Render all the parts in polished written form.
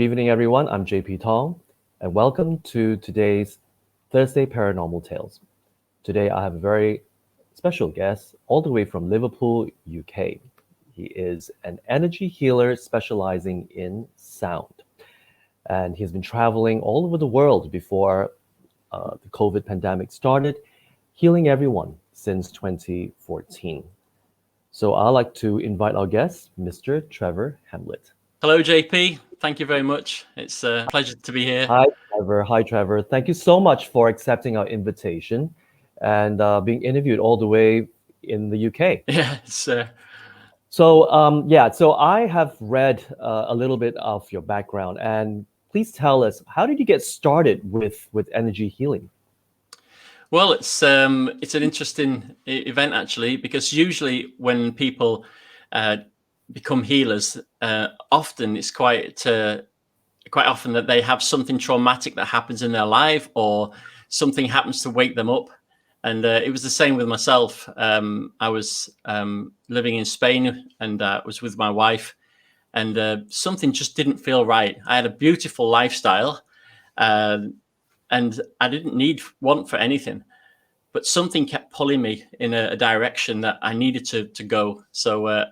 evening, everyone. I'm JP Tong, and welcome to today's Thursday Paranormal Tales. Today, I have a very special guest all the way from Liverpool, UK. He is an energy healer specializing in sound, and he's been traveling all over the world before the COVID pandemic started, healing everyone since 2014. So, I'd like to invite our guest, Mr. Trevor Hamlet. Hello, JP. Thank you very much. It's a pleasure to be here. Hi, Trevor. Hi, Trevor. Thank you so much for accepting our invitation and being interviewed all the way in the UK. Yeah, it's So I have read a little bit of your background, and please tell us, how did you get started with energy healing? well, it's an interesting event actually, because usually when people become healers, often it's quite often that they have something traumatic that happens in their life, or something happens to wake them up. And it was the same with myself. I was living in Spain, and was with my wife, and something just didn't feel right. I had a beautiful lifestyle, and I didn't want for anything, but something kept pulling me in a direction that I needed to go. So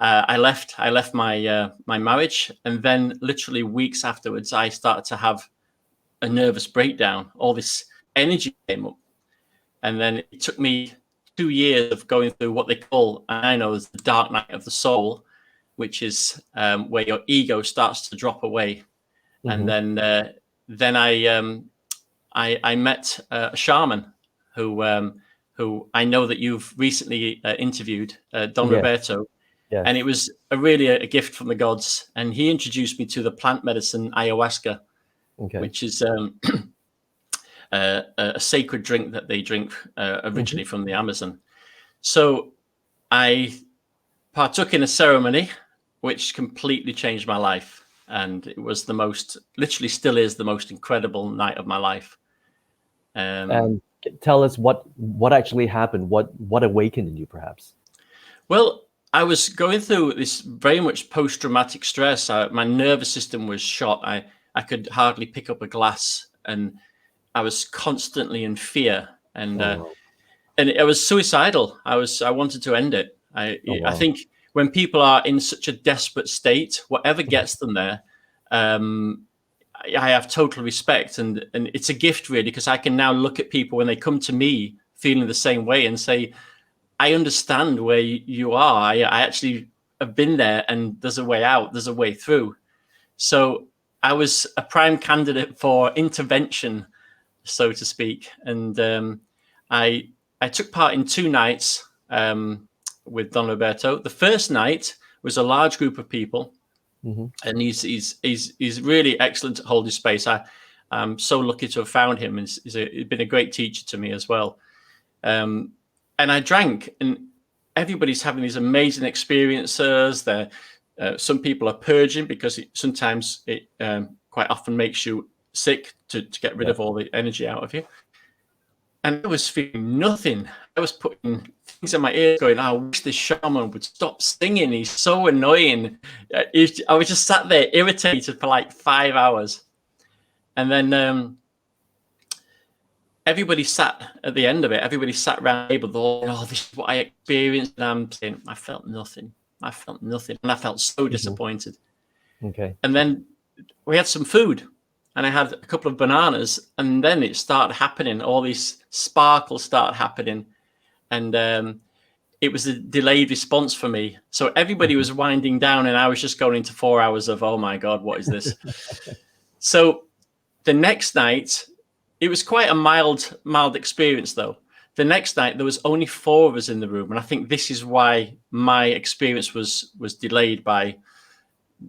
I left my marriage, and then literally weeks afterwards, I started to have a nervous breakdown. All this energy came up, and then it took me 2 years of going through what they call, I know, as the dark night of the soul, which is where your ego starts to drop away. Mm-hmm. And then I met a shaman who I know that you've recently interviewed, Don Yes. Roberto. Yes. And it was really a gift from the gods. And he introduced me to the plant medicine ayahuasca, Okay. which is a sacred drink that they drink originally from the Amazon. So I partook in a ceremony which completely changed my life. And it was literally still is the most incredible night of my life. And tell us what actually happened. What awakened in you, perhaps? Well, I was going through this very much post-traumatic stress. My nervous system was shot. I could hardly pick up a glass, and I was constantly in fear, and I was suicidal. I wanted to end it. I think when people are in such a desperate state, whatever gets them there, I have total respect, and it's a gift really, because I can now look at people when they come to me feeling the same way and say, I understand where you are. I actually have been there, and there's a way out. There's a way through. So I was a prime candidate for intervention, so to speak. And I took part in 2 nights with Don Roberto. The first night was a large group of people, and he's really excellent at holding space. I'm so lucky to have found him. He's been a great teacher to me as well. And I drank, and everybody's having these amazing experiences. Some people are purging because sometimes it quite often makes you sick to get rid of all the energy out of you. And I was feeling nothing. I was putting things in my ears going, I wish this shaman would stop singing. He's so annoying. I was just sat there irritated for like 5 hours. And then everybody sat at the end of it. Everybody sat around the table, going, oh, this is what I experienced. And I'm saying, I felt nothing. And I felt so disappointed. Okay. And then we had some food, and I had a couple of bananas, and then it started happening. All these sparkles started happening. And it was a delayed response for me. So everybody was winding down, and I was just going into 4 hours of, oh my God, what is this? So the next night, it was quite a mild experience, though. The next night, there was only 4 of us in the room. And I think this is why my experience was delayed by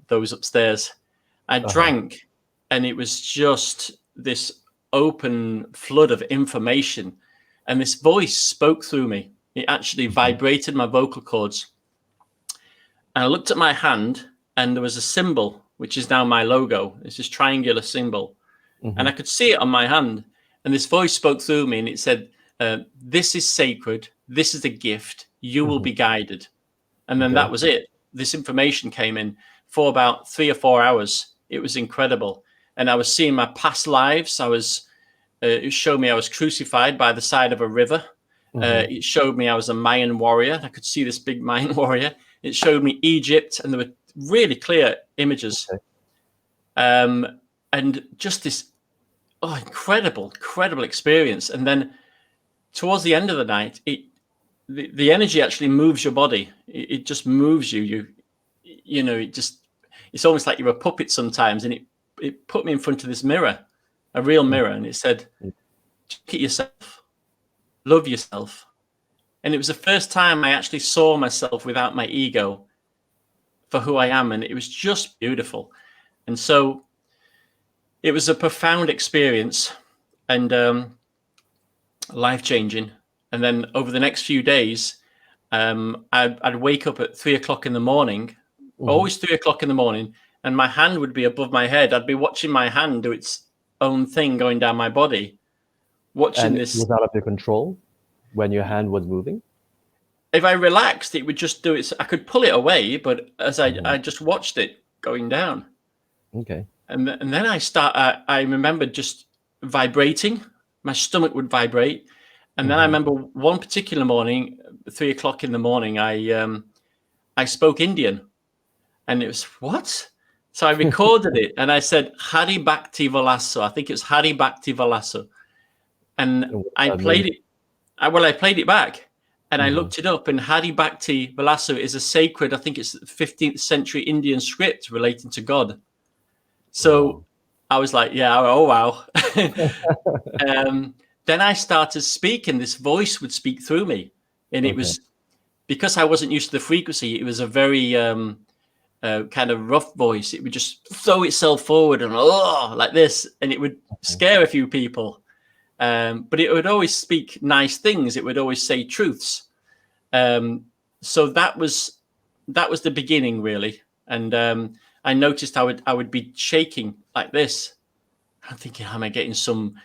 those upstairs. I drank, and it was just this open flood of information. And this voice spoke through me. It actually vibrated my vocal cords. And I looked at my hand, and there was a symbol, which is now my logo. It's this triangular symbol. And I could see it on my hand. And this voice spoke through me, and it said, this is sacred. This is a gift. You will be guided. And then that was it. This information came in for about 3 or 4 hours. It was incredible. And I was seeing my past lives. It showed me I was crucified by the side of a river. It showed me I was a Mayan warrior. I could see this big Mayan warrior. It showed me Egypt, and there were really clear images. Okay. And just this incredible experience. And then towards the end of the night, the energy actually moves your body. It just moves you. It's almost like you're a puppet sometimes. And it put me in front of this mirror, a real mirror, and it said, "Look at yourself, love yourself." And it was the first time I actually saw myself without my ego for who I am, and it was just beautiful. And so it was a profound experience and life-changing. And then over the next few days, I'd wake up at 3:00 in the morning, always 3:00 in the morning, and my hand would be above my head. I'd be watching my hand do its own thing going down my body, watching this. Was out of your control when your hand was moving? If I relaxed, it would just do it. I could pull it away, but as I just watched it going down. Okay. And then I remember just vibrating. My stomach would vibrate. And then I remember one particular morning, 3:00 in the morning, I spoke Indian, and it was what? So I recorded it, and I said Hari Bhakti Valaso. I think it was Hari Bhakti Valaso, and I played it. I played it back, and I looked it up. And Hari Bhakti Valaso is a sacred, I think it's 15th century Indian script relating to God. So I was like, yeah, oh wow. Then I started speaking. This voice would speak through me, and it was because I wasn't used to the frequency. It was a very kind of rough voice. It would just throw itself forward and like this, and it would scare a few people. But it would always speak nice things. It would always say truths. So that was the beginning, really. And I noticed I would be shaking like this. I'm thinking, am I getting some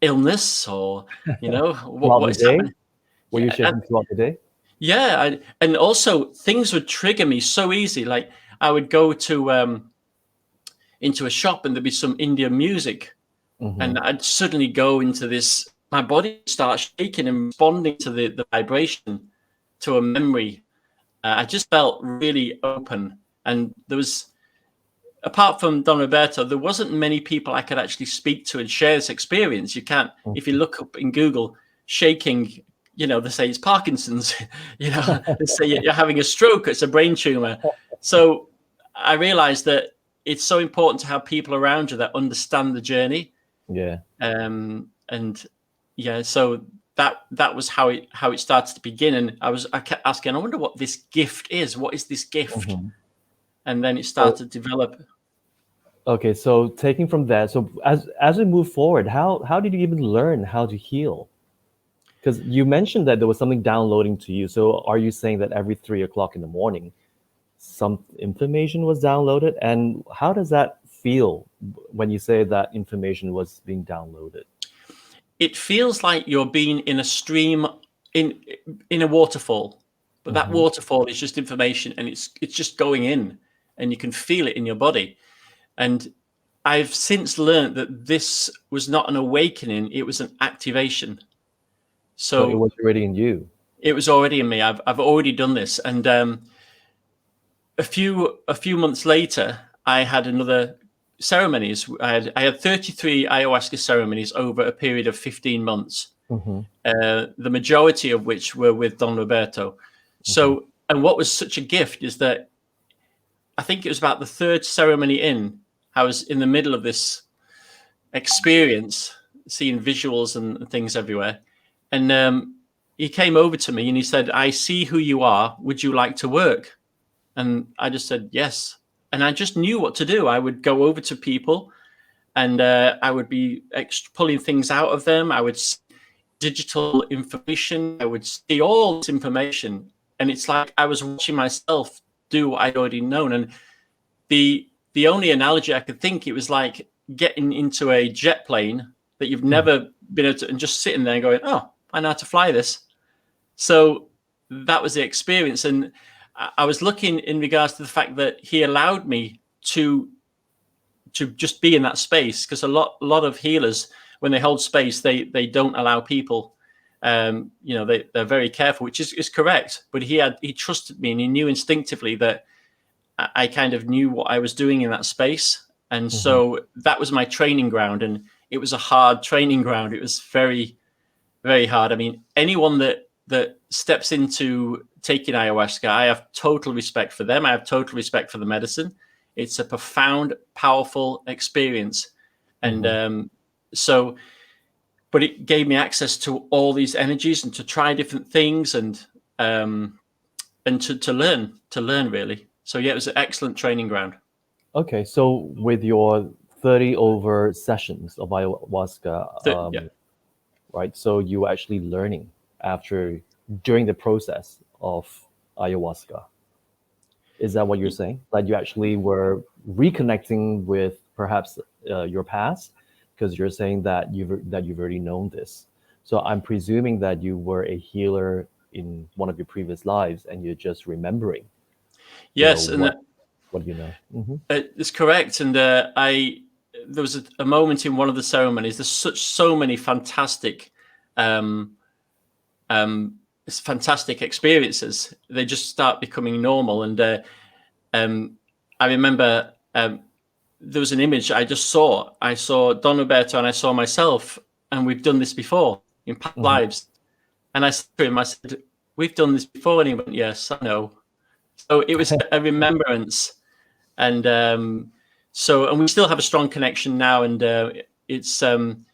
illness or, what is happening? Were you shaking throughout the day? Yeah. And also things would trigger me so easy. Like I would go to into a shop and there'd be some Indian music. And I'd suddenly go into this, my body starts shaking and responding to the vibration, to a memory. I just felt really open. And there was, apart from Don Roberto, there wasn't many people I could actually speak to and share this experience. You can't, if you look up in Google, shaking, they say it's Parkinson's, they say you're having a stroke, it's a brain tumor. So I realized that it's so important to have people around you that understand the journey. Yeah. So that was how it started to begin. And I kept asking, I wonder what this gift is. What is this gift? And then it started to develop. Okay, so taking from that, so as we move forward, how did you even learn how to heal? Because you mentioned that there was something downloading to you. So are you saying that every 3:00 in the morning, some information was downloaded? And how does that feel when you say that information was being downloaded? It feels like you're being in a stream, in a waterfall, but that waterfall is just information, and it's just going in, and you can feel it in your body. And I've since learned that this was not an awakening; it was an activation. So it was already in you. It was already in me. I've already done this, and a few months later, I had another ceremonies. I had 33 ayahuasca ceremonies over a period of 15 months. The majority of which were with Don Roberto. So, and what was such a gift is that I think it was about the third ceremony in, I was in the middle of this experience, seeing visuals and things everywhere. And he came over to me and he said, "I see who you are. Would you like to work?" And I just said, yes. And I just knew what to do. I would go over to people and I would be pulling things out of them. I would see digital information. I would see all this information. And it's like I was watching myself do what I'd already known. And the only analogy I could think, it was like getting into a jet plane that you've never been able to, and just sitting there and going, oh, I know how to fly this. So that was the experience. And I was looking in regards to the fact that he allowed me to just be in that space, because a lot of healers, when they hold space, they don't allow people. They're very careful, which is correct. But he trusted me, and he knew instinctively that I kind of knew what I was doing in that space. And so that was my training ground, and it was a hard training ground. It was very, very hard. I mean, anyone that steps into taking ayahuasca, I have total respect for them. I have total respect for the medicine. It's a profound, powerful experience. And but it gave me access to all these energies and to try different things and to learn really. So yeah, it was an excellent training ground. Okay, so with your 30 over sessions of ayahuasca, right? So you were actually learning during the process of ayahuasca. Is that what you're saying? Like you actually were reconnecting with perhaps your past, because you're saying that you've already known this. So I'm presuming that you were a healer in one of your previous lives, and you're just remembering. Yes, what you know. It's correct. And there was a moment in one of the ceremonies. There's so many fantastic experiences. They just start becoming normal. And I remember there was an image I just saw. I saw Don Roberto and I saw myself, and we've done this before in past lives. And I said to him, I said, "We've done this before." And he went, "Yes, I know." So it was a remembrance. And and we still have a strong connection now. And it's and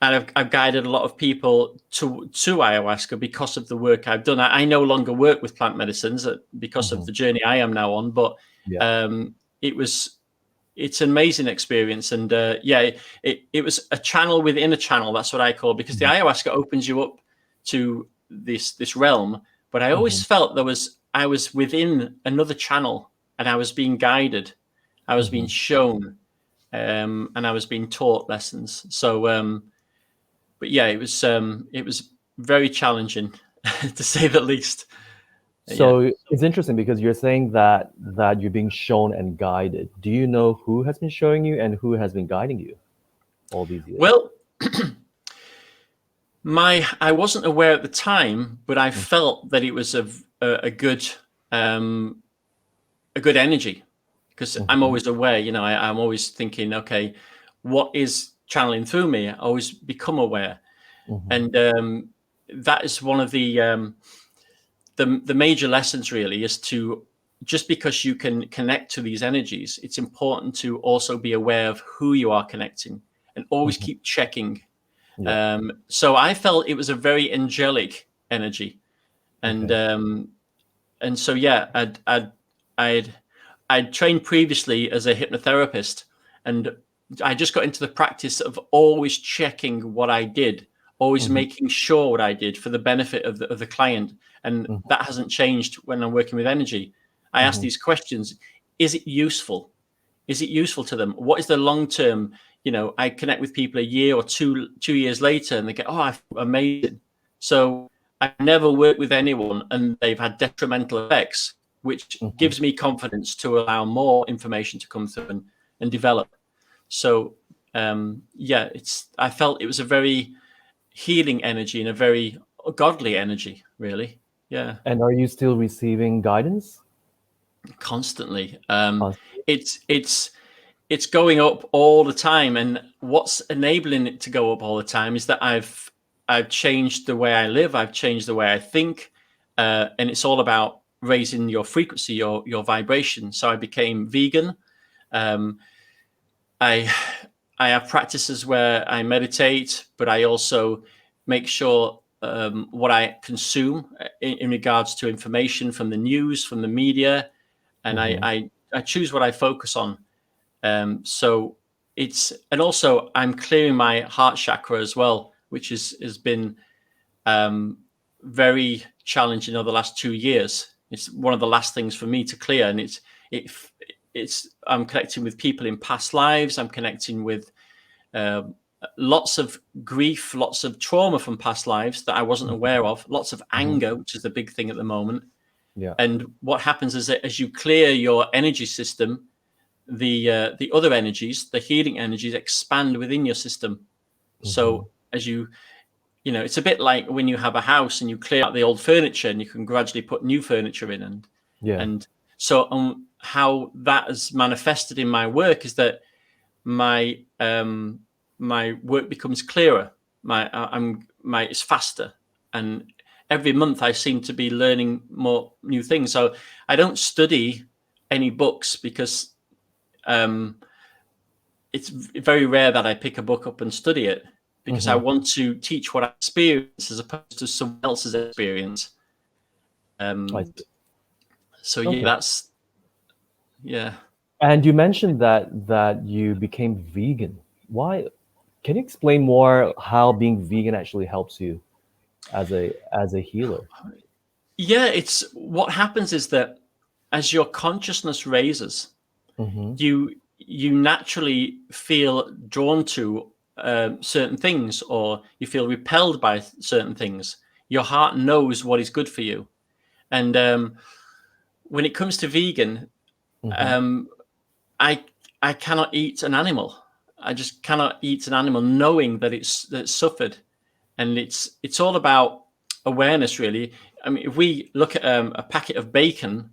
I've guided a lot of people to ayahuasca because of the work I've done. I no longer work with plant medicines because of the journey I am now on, but it's an amazing experience. And it was a channel within a channel. That's what I call it, because the ayahuasca opens you up to this realm. But I always felt I was within another channel, and I was being guided. I was being shown, and I was being taught lessons. So, but yeah, it was very challenging to say the least. So it's interesting because you're saying that you're being shown and guided. Do you know who has been showing you and who has been guiding you all these years? Well, I wasn't aware at the time, but I felt that it was a good energy, because I'm always aware. I'm always thinking, okay, what is channeling through me? I always become aware, and that is one of the major lessons. Really, is to, just because you can connect to these energies, it's important to also be aware of who you are connecting, and always keep checking. So I felt it was a very angelic energy, and so I'd trained previously as a hypnotherapist, and I just got into the practice of always checking what I did, always making sure what I did for the benefit of the client, and that hasn't changed when I'm working with energy. I ask these questions: is it useful? Is it useful to them? What is the long term? I connect with people a year or 2 years later, and they go, "Oh, I feel amazing." So I never worked with anyone and they've had detrimental effects, which gives me confidence to allow more information to come through and develop. So I felt it was a very healing energy and a very godly energy, really. Yeah. And are you still receiving guidance? Constantly. It's going up all the time, and what's enabling it to go up all the time is that I've changed the way I live. I've changed the way I think, and it's all about raising your frequency, your vibration. So I became vegan. I have practices where I meditate, but I also make sure what I consume in regards to information from the news, from the media, and I choose what I focus on. So and also I'm clearing my heart chakra as well, which has been very challenging over the last 2 years. It's one of the last things for me to clear, and I'm connecting with people in past lives. I'm connecting with lots of grief, lots of trauma from past lives that I wasn't aware of, lots of anger, which is the big thing at the moment. Yeah. And what happens is that as you clear your energy system, the other energies, the healing energies, expand within your system. So as you know, it's a bit like when you have a house and you clear out the old furniture and you can gradually put new furniture in. And so how that has manifested in my work is that my work becomes clearer. It's faster, and every month I seem to be learning more new things. So I don't study any books because it's very rare that I pick a book up and study it, because I want to teach what I experience as opposed to someone else's experience. So yeah. And you mentioned that you became vegan. Why? Can you explain more how being vegan actually helps you as a healer? Yeah, it's what happens is that as your consciousness raises, you naturally feel drawn to certain things, or you feel repelled by certain things. Your heart knows what is good for you. And when it comes to vegan, I cannot eat an animal. I just cannot eat an animal knowing that it's suffered. And it's all about awareness, really. I mean, if we look at a packet of bacon,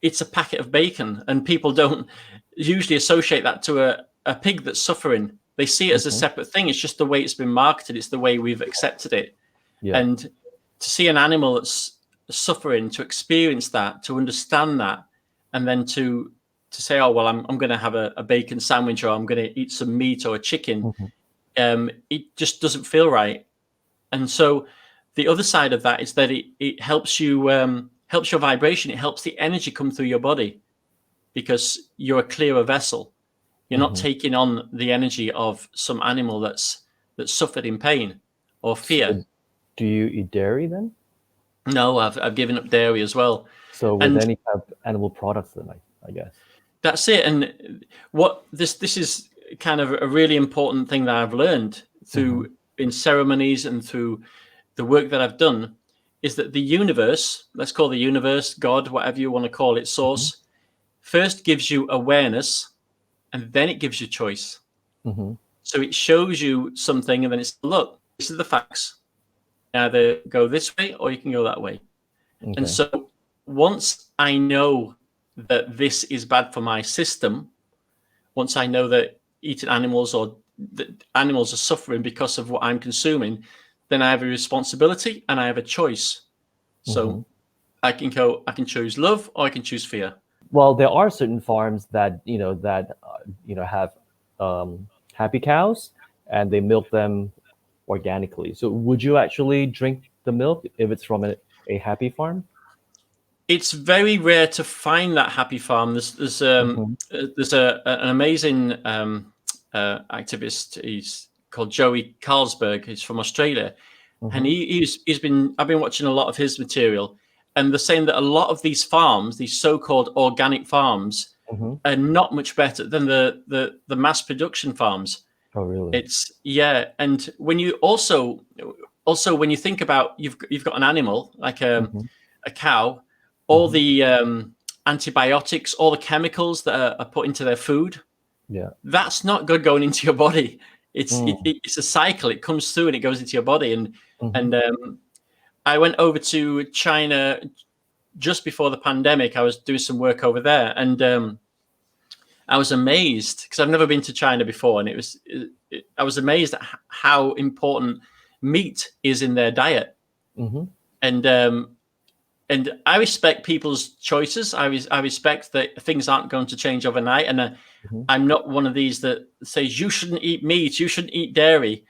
it's a packet of bacon, and people don't usually associate that to a pig that's suffering. They see it as a separate thing. It's just the way it's been marketed. It's the way we've accepted it. And to see an animal that's suffering, to experience that, to understand that, and then to say, oh, well, I'm going to have a bacon sandwich, or I'm going to eat some meat or a chicken, it just doesn't feel right. And so the other side of that is that it helps you, helps your vibration. It helps the energy come through your body, because you're a clearer vessel. You're not taking on the energy of some animal that's suffered in pain or fear. So do you eat dairy then? No, I've given up dairy as well. So with any type of animal products then, I guess. That's it. And what this is kind of a really important thing that I've learned through in ceremonies and through the work that I've done, is that the universe, let's call the universe, God, whatever you want to call it, source, first gives you awareness, and then it gives you choice. So it shows you something, and then it's, look, this is the facts. Either go this way or you can go that way. And so once I know that this is bad for my system, once I know that eating animals, or that animals are suffering because of what I'm consuming, then I have a responsibility and I have a choice. So I can choose love, or I can choose fear. Well, there are certain farms that have happy cows, and they milk them organically. So would you actually drink the milk if it's from a happy farm? It's very rare to find that happy farm. There's an amazing activist. He's called Joey Carlsberg. He's from Australia, and I've been watching a lot of his material, and they're saying that a lot of these farms, these so-called organic farms, are not much better than the mass production farms. Oh, really? And when you also when you think about, you've got an animal like a cow, all the antibiotics, all the chemicals that are put into their food, that's not good going into your body. It's a cycle. It comes through and it goes into your body. And I went over to China just before the pandemic. I was doing some work over there, and I was amazed, because I've never been to China before, and I was amazed at how important meat is in their diet. And I respect people's choices. I respect that things aren't going to change overnight. And I'm not one of these that says you shouldn't eat meat, you shouldn't eat dairy.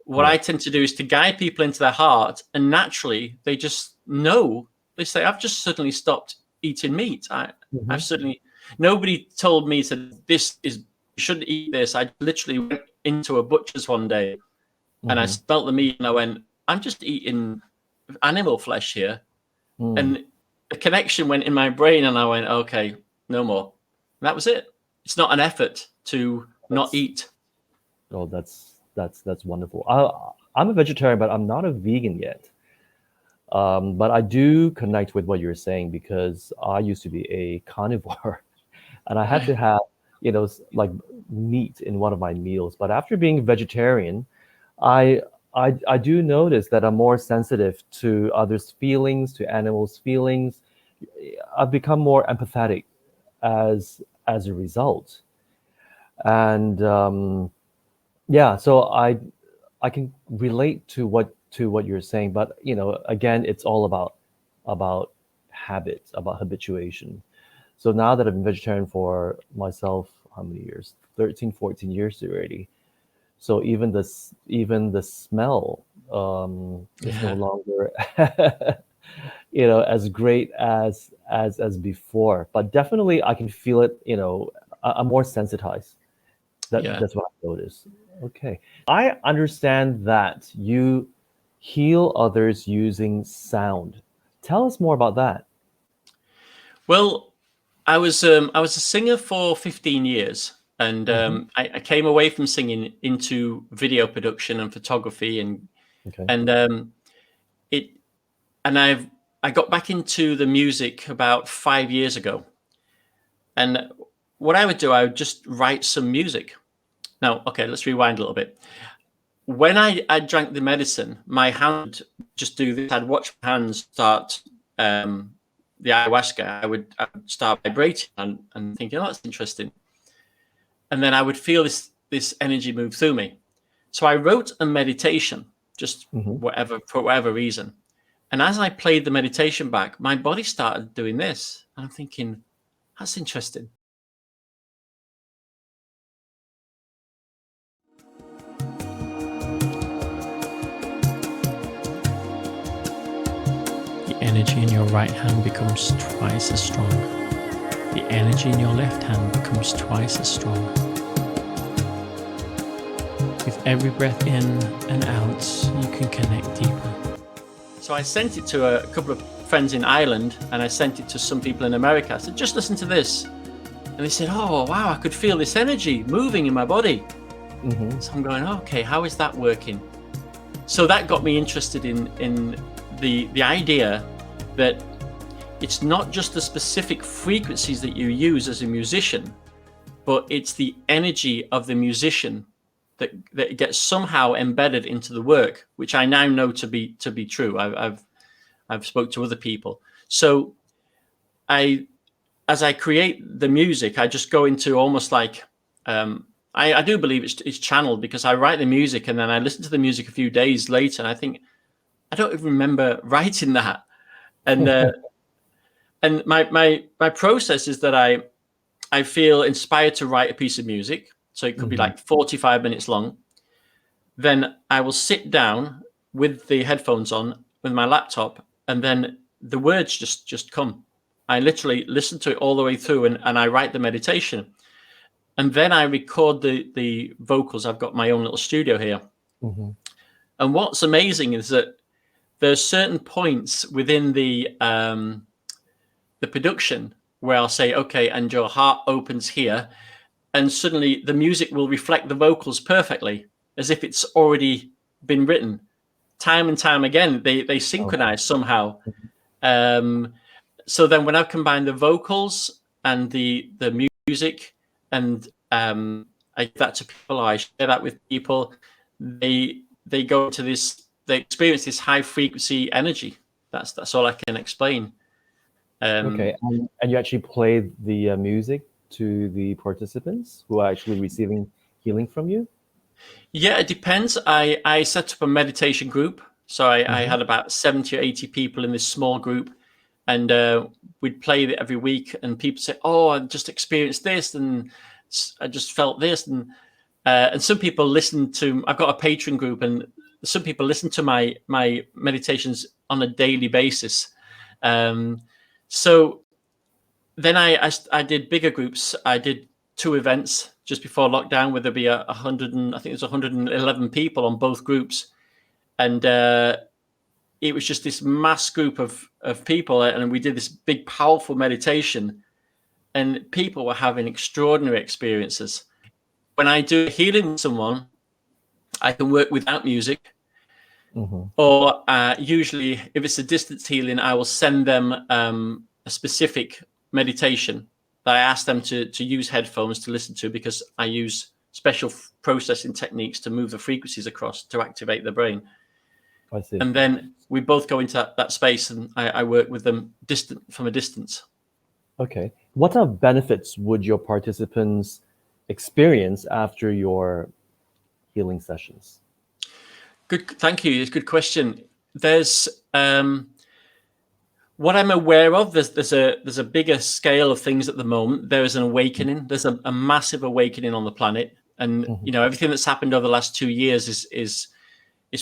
What I tend to do is to guide people into their heart, and naturally they just know. They say, I've just suddenly stopped eating meat. I've suddenly, nobody told me that you shouldn't eat this. I literally went into a butcher's one day and I smelt the meat and I went, I'm just eating animal flesh here. And a connection went in my brain, and I went, okay, no more. And that was it. It's not an effort to not eat. Oh, that's wonderful. I'm a vegetarian, but I'm not a vegan yet. But I do connect with what you're saying, because I used to be a carnivore. and I had to have, like meat in one of my meals. But after being vegetarian, I I do notice that I'm more sensitive to others' feelings, to animals' feelings. I've become more empathetic as a result. And yeah, so I can relate to what you're saying, but again, it's all about habits, about habituation. So now that I've been vegetarian for myself, how many years? 13, 14 years already. So even the smell is no Yeah. longer as great as before. But definitely I can feel it, I'm more sensitized. Yeah. That's what I noticed. Okay. I understand that you heal others using sound. Tell us more about that. Well, I was a singer for 15 years, and Hmm. I came away from singing into video production and photography, Okay. and it and I got back into the music about 5 years ago. And what I would do, I would just write some music. Now, okay, let's rewind a little bit. When I drank the medicine, my hand would just do this. I'd watch my hands start the ayahuasca. I would start vibrating and thinking, oh, that's interesting. And then I would feel this energy move through me. So I wrote a meditation, just Hmm. whatever for whatever reason. And as I played the meditation back, my body started doing this. And I'm thinking, that's interesting. The energy in your right hand becomes twice as strong. The energy in your left hand becomes twice as strong. With every breath in and out, you can connect deeper. So I sent it to a couple of friends in Ireland, and I sent it to some people in America. I said, just listen to this. And they said, oh, wow, I could feel this energy moving in my body. Hmm. So I'm going, okay, how is that working? So that got me interested in the idea that it's not just the specific frequencies that you use as a musician, but it's the energy of the musician that gets somehow embedded into the work, which I now know to be true. I've spoke to other people. So as I create the music, I just go into almost like I do believe it's channeled, because I write the music and then I listen to the music a few days later and I think I don't even remember writing that. And my process is that I feel inspired to write a piece of music. So it could be Hmm. like 45 minutes long. Then I will sit down with the headphones on with my laptop, and then the words just come. I literally listen to it all the way through, and I write the meditation. And then I record the vocals. I've got my own little studio here. Hmm. And what's amazing is that there's certain points within the production where I'll say, okay, and your heart opens here, and suddenly the music will reflect the vocals perfectly, as if it's already been written. Time and time again, they Okay. synchronize somehow. Um, so then when I combine the vocals and the music, and I give that to people, or I share that with people, they go to this, they experience this high frequency energy. That's all I can explain. Okay. Um, And you actually play the music to the participants who are actually receiving healing from you? Yeah, it depends. I set up a meditation group. So I Hmm. had about 70 or 80 people in this small group, and we'd play it every week. And people say, oh, I just experienced this, and I just felt this. And some people listen to, I've got a patron group, and some people listen to my meditations on a daily basis. Um, so then I did bigger groups. I did two events just before lockdown where there'd be 100 and I think there's 111 people on both groups, and it was just this mass group of people, and we did this big powerful meditation, and people were having extraordinary experiences. When I do healing with someone, I can work without music, Hmm. or usually if it's a distance healing, I will send them a specific meditation. that I ask them to use headphones to listen to, because I use special processing techniques to move the frequencies across to activate the brain. I see. And then we both go into that space, and I work with them from a distance. Okay. What type of benefits would your participants experience after your healing sessions? Good, thank you. It's a good question. There's what I'm aware of. There's a bigger scale of things at the moment. There is an awakening. There's a massive awakening on the planet, and everything that's happened over the last 2 years is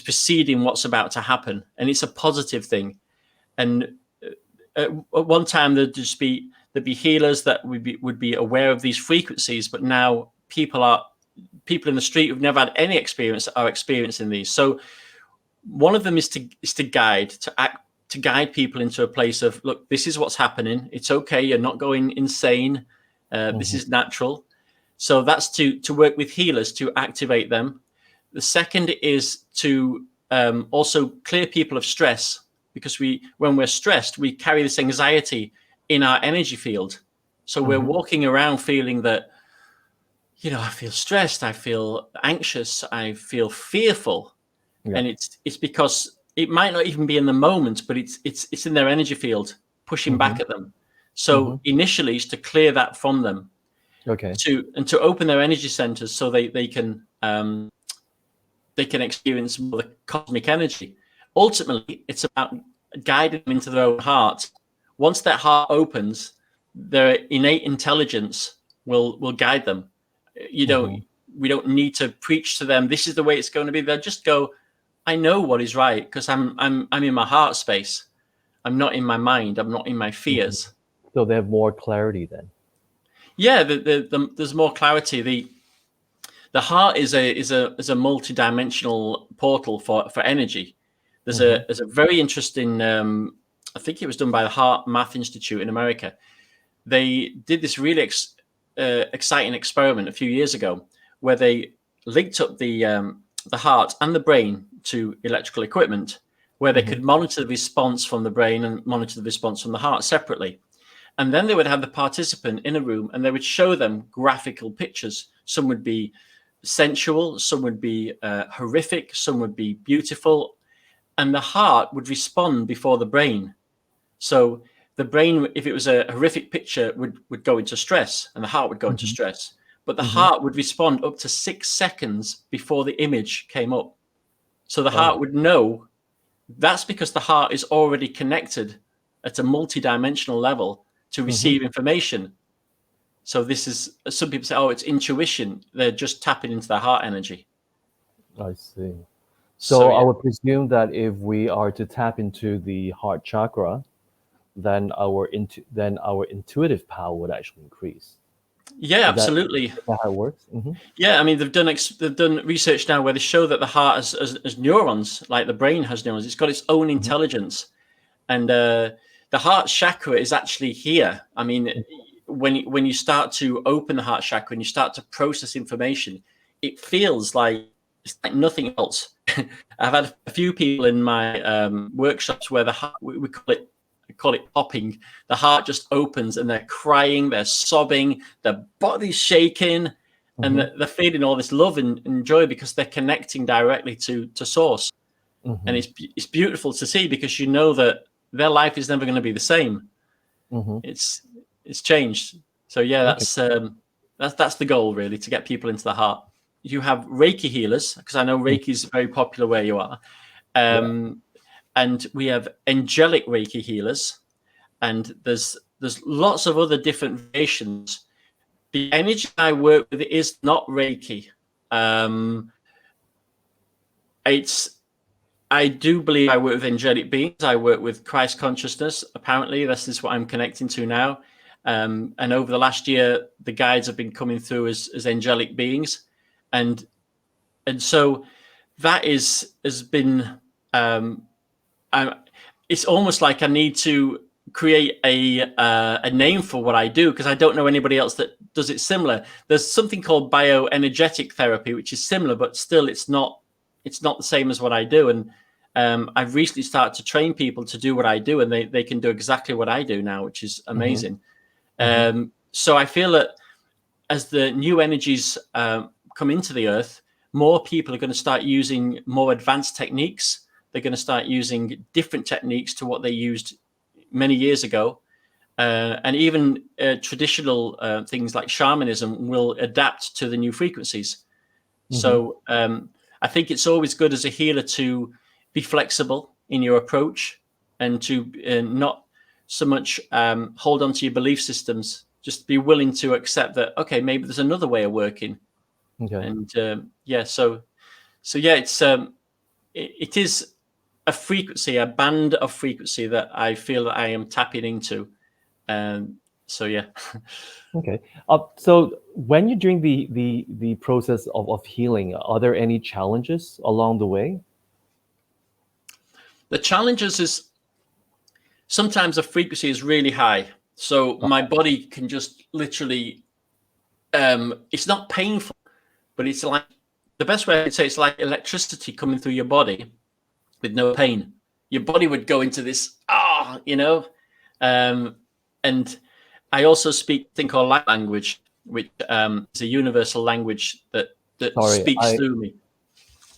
preceding what's about to happen, and it's a positive thing. And at one time there'd be healers that would be aware of these frequencies, but now people in the street who've never had any experience are experiencing these. So one of them is to guide people into a place of, look, this is what's happening. It's okay. You're not going insane. This is natural. So that's to work with healers to activate them. The second is to also clear people of stress, because when we're stressed, we carry this anxiety in our energy field. So we're walking around feeling that, I feel stressed, I feel anxious, I feel fearful. Yeah. And it's because it might not even be in the moment, but it's in their energy field pushing back at them. So initially it's to clear that from them. Okay. To open their energy centers so they can experience more the cosmic energy. Ultimately, it's about guiding them into their own heart. Once that heart opens, their innate intelligence will guide them. We don't need to preach to them, this is the way it's going to be. They'll just go, I know what is right, because I'm in my heart space. I'm not in my mind. I'm not in my fears. So they have more clarity then. Yeah, there's more clarity. The heart is a multi-dimensional portal for energy. There's a very interesting. I think it was done by the Heart Math Institute in America. They did this really exciting experiment a few years ago, where they linked up the heart and the brain to electrical equipment, where they could monitor the response from the brain and monitor the response from the heart separately. And then they would have the participant in a room, and they would show them graphical pictures. Some would be sensual, some would be horrific, some would be beautiful, and the heart would respond before the brain. So the brain, if it was a horrific picture, would go into stress, and the heart would go into stress. But the heart would respond up to 6 seconds before the image came up. So the heart would know. That's because the heart is already connected at a multi-dimensional level to receive information. So this is, some people say, it's intuition. They're just tapping into their heart energy. I see. So yeah. I would presume that if we are to tap into the heart chakra, then our intuitive power would actually increase. Yeah, absolutely. Is that how it works? Yeah, I mean, they've done research now where they show that the heart has neurons, like the brain has neurons. It's got its own intelligence, and the heart chakra is actually here. I mean, when you start to open the heart chakra and you start to process information, it feels like it's like nothing else. I've had a few people in my workshops where the heart, we call it popping. The heart just opens and they're crying, they're sobbing, their body's shaking, and they're feeling all this love and joy because they're connecting directly to source. And it's beautiful to see, because you know that their life is never going to be the same. It's changed. So yeah, that's the goal, really, to get people into the heart. You have Reiki healers, because I know Reiki is very popular where you are. And we have angelic Reiki healers, and there's lots of other different variations. The energy I work with is not Reiki. I do believe I work with angelic beings. I work with Christ consciousness. Apparently, this is what I'm connecting to now. And over the last year, the guides have been coming through as angelic beings, and so that has been. It's almost like I need to create a name for what I do, because I don't know anybody else that does it similar. There's something called bioenergetic therapy, which is similar, but still it's not the same as what I do. And I've recently started to train people to do what I do, and they can do exactly what I do now, which is amazing. So I feel that as the new energies come into the earth, more people are going to start using more advanced techniques. They're going to start using different techniques to what they used many years ago. And even traditional things like shamanism will adapt to the new frequencies. So I think it's always good as a healer to be flexible in your approach and to not so much hold on to your belief systems. Just be willing to accept that, okay, maybe there's another way of working. Okay. And so yeah, it is a frequency, a band of frequency that I feel that I am tapping into. So yeah. Okay. So when you're doing the process of healing, are there any challenges along the way? The challenges is sometimes the frequency is really high. So my body can just literally, it's not painful, but it's like, the best way I could say it's like electricity coming through your body with no pain. Your body would go into this, and I also speak a thing called light language, which is a universal language that Sorry, speaks through me.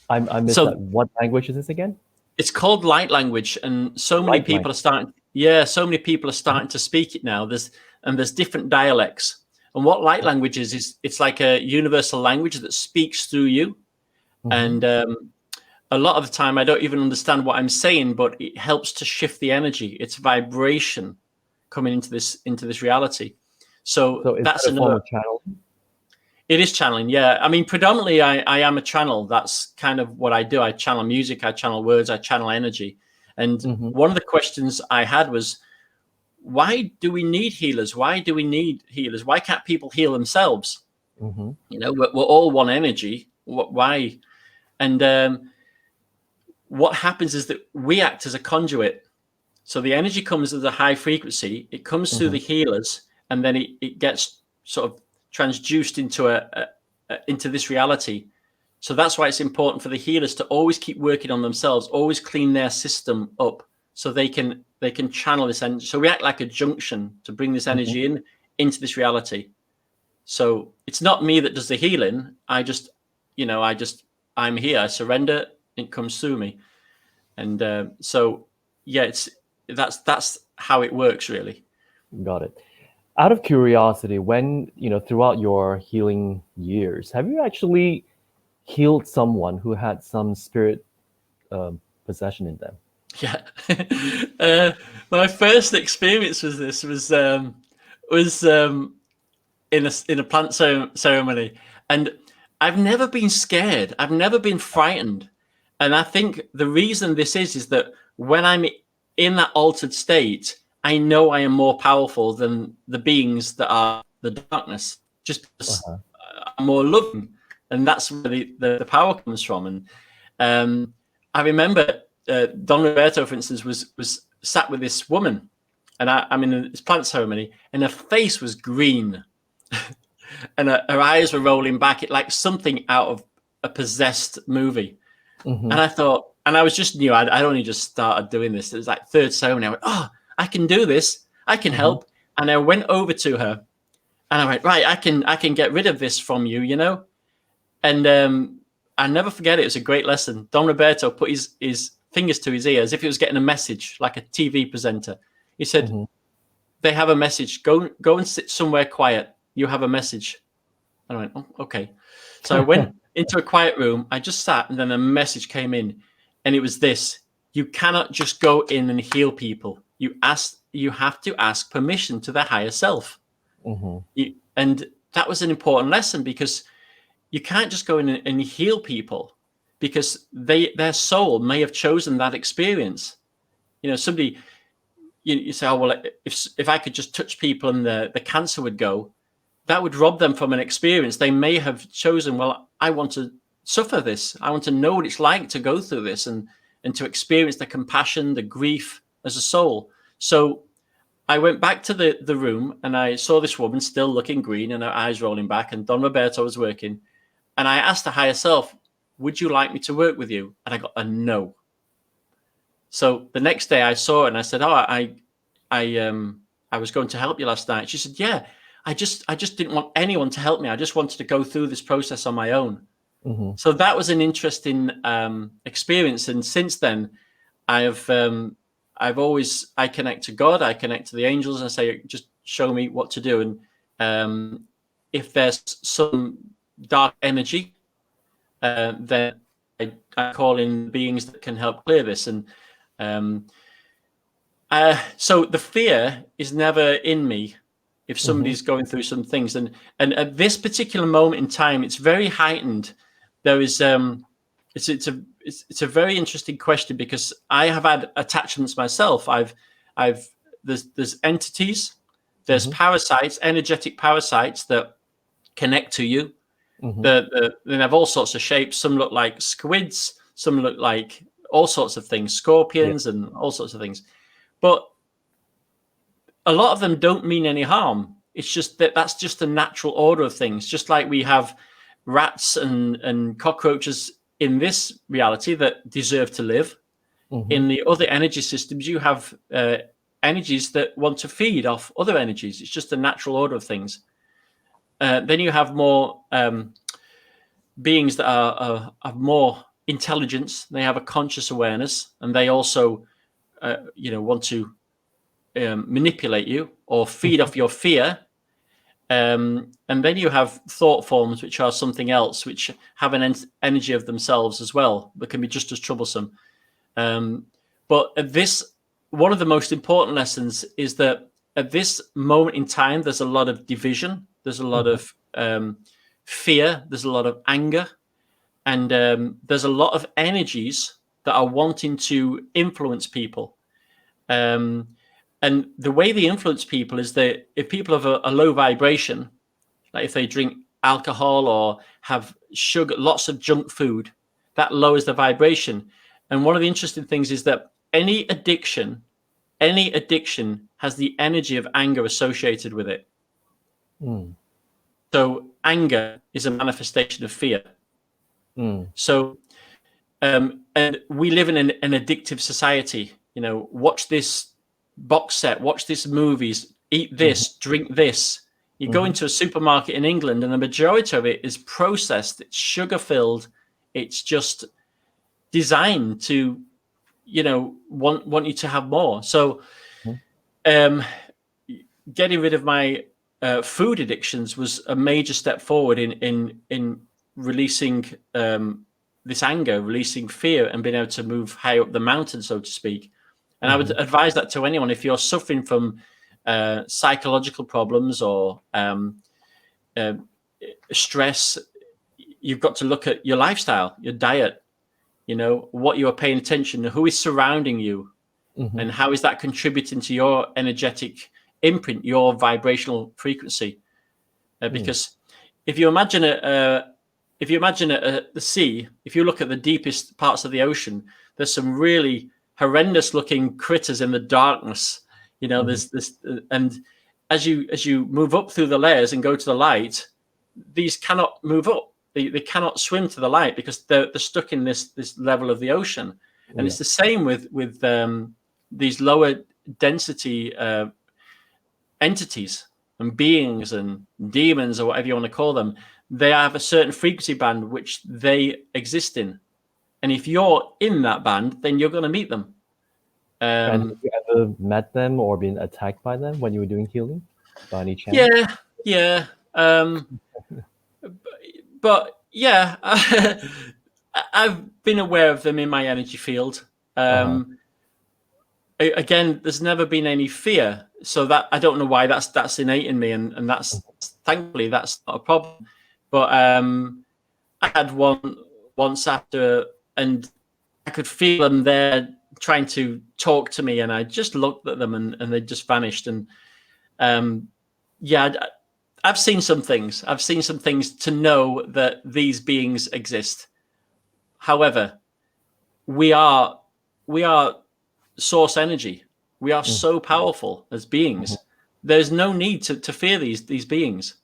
I missed So that. What language is this again? it's called light language, and so many Light people language. are starting. Yeah, so many people are starting to speak it now. There's different dialects, and what light language is it's like a universal language that speaks through you. And a lot of the time, I don't even understand what I'm saying, but it helps to shift the energy. It's vibration coming into this reality. So So is that's that a form another. of channeling? It is channeling, yeah. I mean, predominantly, I am a channel. That's kind of what I do. I channel music, I channel words, I channel energy. And one of the questions I had was, why do we need healers? Why do we need healers? Why can't people heal themselves? We're all one energy. Why? And what happens is that we act as a conduit. So the energy comes at a high frequency. It comes through the healers, and then it gets sort of transduced into this reality. So that's why it's important for the healers to always keep working on themselves, always clean their system up, so they can channel this energy. So we act like a junction to bring this energy into this reality. So it's not me that does the healing. I'm here. I surrender. It comes through me, and so yeah, that's how it works, really. Got it. Out of curiosity, when, throughout your healing years, have you actually healed someone who had some spirit possession in them? Yeah. My first experience with this was in a plant ceremony, and I've never been scared. I've never been frightened, and I think the reason this is that when I'm in that altered state, I know I am more powerful than the beings that are the darkness. Just because I'm more loving, and that's where the power comes from. And I remember Don Roberto, for instance, was sat with this woman, and I'm in this plant ceremony, and her face was green, and her eyes were rolling back, like something out of a possessed movie. And I thought, and I was just new. I'd only just started doing this. It was like third ceremony. I went, oh, I can do this. I can help. And I went over to her, and I went, right, I can get rid of this from you, And I never forget it. It was a great lesson. Don Roberto put his fingers to his ear as if he was getting a message, like a TV presenter. He said, they have a message. Go and sit somewhere quiet. You have a message. And I went, oh, okay. So I went into a quiet room. I just sat, and then a message came in, and it was this: you cannot just go in and heal people. You have to ask permission to their higher self. And that was an important lesson, because you can't just go in and heal people, because their soul may have chosen that experience. Somebody, you say, oh, well, if I could just touch people and the cancer would go, that would rob them from an experience. They may have chosen, well, I want to suffer this. I want to know what it's like to go through this and to experience the compassion, the grief as a soul. So I went back to the room, and I saw this woman still looking green and her eyes rolling back, and Don Roberto was working. And I asked the higher self, would you like me to work with you? And I got a no. So the next day I saw her, and I said, oh, I was going to help you last night. She said, yeah, I just didn't want anyone to help me. I just wanted to go through this process on my own. Mm-hmm. So that was an interesting experience. And since then, I connect to God, I connect to the angels, and say, just show me what to do. And if there's some dark energy, then I call in beings that can help clear this. And so the fear is never in me if somebody's going through some things. And at this particular moment in time, it's very heightened. There is it's a very interesting question, because I have had attachments myself. There's entities, there's parasites, energetic parasites that connect to you. They have all sorts of shapes. Some look like squids, some look like all sorts of things, scorpions, and all sorts of things. But a lot of them don't mean any harm. It's just that's just the natural order of things. Just like we have rats and cockroaches in this reality that deserve to live. In the other energy systems, you have energies that want to feed off other energies. It's just the natural order of things. Then you have more beings that have more intelligence. They have a conscious awareness, and they also, want to manipulate you or feed off your fear. And then you have thought forms, which are something else, which have an energy of themselves as well, but can be just as troublesome. But one of the most important lessons is that at this moment in time, there's a lot of division. There's a lot of fear. There's a lot of anger. And there's a lot of energies that are wanting to influence people. And the way they influence people is that if people have a low vibration, like if they drink alcohol or have sugar, lots of junk food, that lowers the vibration. And one of the interesting things is that any addiction has the energy of anger associated with it. So anger is a manifestation of fear. So, and we live in an addictive society. Watch this box set, watch this movies, eat this, drink this. You go into a supermarket in England, and the majority of it is processed. It's sugar filled. It's just designed to, want you to have more. So, getting rid of my food addictions was a major step forward in releasing this anger, releasing fear, and being able to move high up the mountain, so to speak. And I would advise that to anyone. If you're suffering from psychological problems or stress, you've got to look at your lifestyle, your diet, what you are paying attention to, who is surrounding you, and how is that contributing to your energetic imprint, your vibrational frequency. Because if you imagine the sea, if you look at the deepest parts of the ocean, there's some really horrendous looking critters in the darkness. There's this, and as you move up through the layers and go to the light, these cannot move up. They cannot swim to the light because they're stuck in this level of the ocean. And it's the same with these lower density entities and beings and demons, or whatever you want to call them. They have a certain frequency band which they exist in. And if you're in that band, then you're going to meet them. And have you ever met them or been attacked by them when you were doing healing, by any chance? Yeah. But yeah, I've been aware of them in my energy field. Again, there's never been any fear, so that I don't know why that's innate in me, and that's thankfully that's not a problem. But I had one once after, and I could feel them there trying to talk to me, and I just looked at them, and they just vanished. And I've seen some things. I've seen some things to know that these beings exist. However, we are source energy. We are so powerful as beings. There's no need to fear these beings.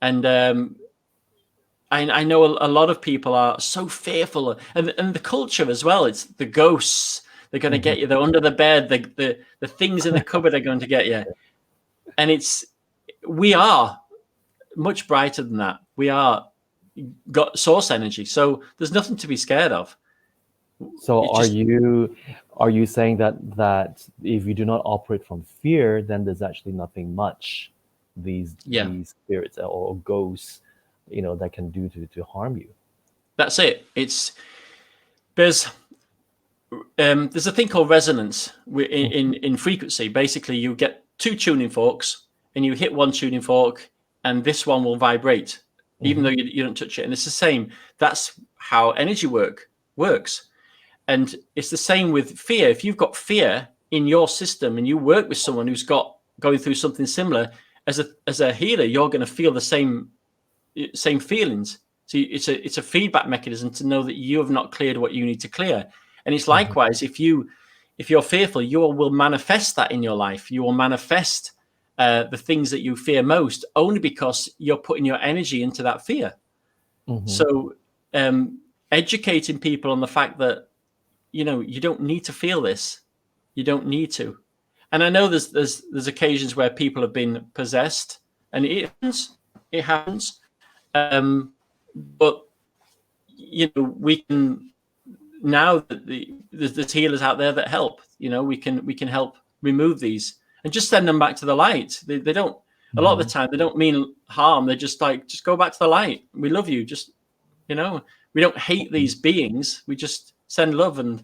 And I know a lot of people are so fearful, and the culture as well. It's the ghosts. They're going to get you. They're under the bed. The things in the cupboard are going to get you. And we are much brighter than that. We are got source energy, so there's nothing to be scared of. So It's just, are you saying that if you do not operate from fear, then there's actually nothing much yeah, these spirits or ghosts, that can do to harm you? that's it. It's there's a thing called resonance in frequency. Basically, you get two tuning forks, and you hit one tuning fork, and this one will vibrate, even though you don't touch it. And it's the same. That's how energy works. And it's the same with fear. If you've got fear in your system and you work with someone who's going through something similar, as a healer, you're going to feel the same feelings. So it's a feedback mechanism to know that you have not cleared what you need to clear. And it's likewise, if you're fearful, you will manifest that in your life. You will manifest the things that you fear most, only because you're putting your energy into that fear. So educating people on the fact that you don't need to feel this. You don't need to. And I know there's occasions where people have been possessed, and it happens. It happens. But we can, now that there's healers out there that help. We can help remove these and just send them back to the light. They don't. A lot of the time, they don't mean harm. They're just like, just go back to the light. We love you. Just we don't hate these beings. We just send love and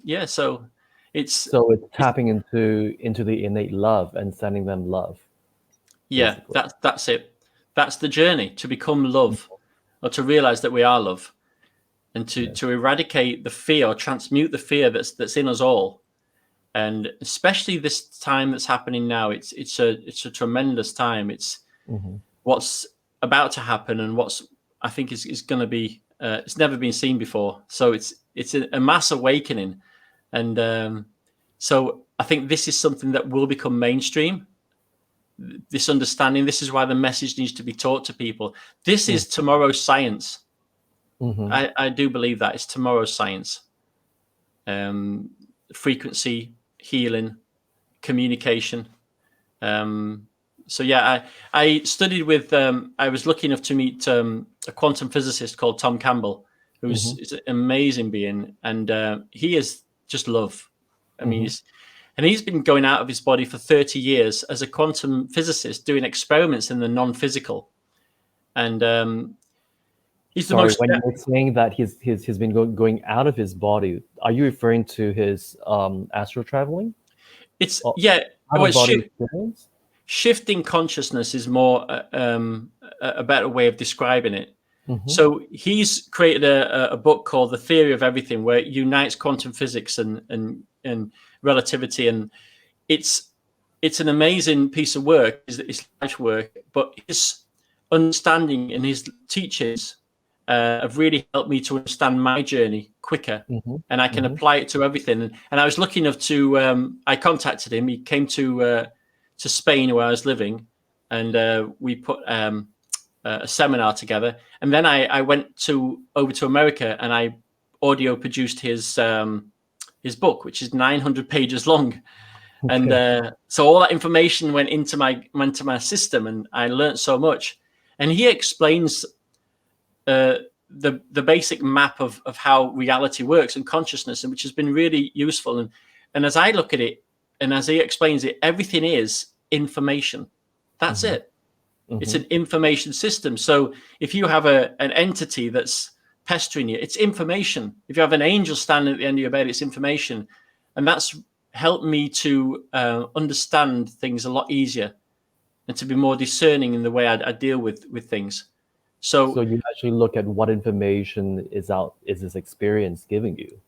yeah. So it's tapping into the innate love and sending them love. Yeah, basically. that's it. That's the journey, to become love, or to realize that we are love, and to eradicate the fear, or transmute the fear that's in us all. And especially this time that's happening now, it's a tremendous time. It's what's about to happen, and what's, I think, is going to be. It's never been seen before. So it's a mass awakening, and so I think this is something that will become mainstream. This understanding. This is why the message needs to be taught to people. This is tomorrow's science. I do believe that it's tomorrow's science. Frequency, healing, communication. So yeah, I studied with. I was lucky enough to meet a quantum physicist called Tom Campbell, who's an amazing being, and he is just love. I mean, he's been going out of his body for 30 years as a quantum physicist, doing experiments in the non-physical. And he's the Sorry, most. when you're saying that he's been going out of his body, are you referring to his astral traveling? It's Or yeah. out Well, of body experience? shifting consciousness is more a better way of describing it. So he's created a book called The Theory of Everything, where it unites quantum physics and relativity, and it's an amazing piece of work. It's life work, but his understanding and his teachings have really helped me to understand my journey quicker, and I can apply it to everything. And I was lucky enough to I contacted him. He came to Spain, where I was living, and we put a seminar together. And then I went over to America, and I audio produced his book, which is 900 pages long. And so all that information went into my system, and I learned so much. And he explains the basic map of how reality works and consciousness, and which has been really useful. And as I look at it, and as he explains it, everything is information. That's it. It's an information system. So if you have an entity that's pestering you, it's information. If you have an angel standing at the end of your bed, it's information. And that's helped me to understand things a lot easier, and to be more discerning in the way I deal with things. So you actually look at what information is this experience giving you,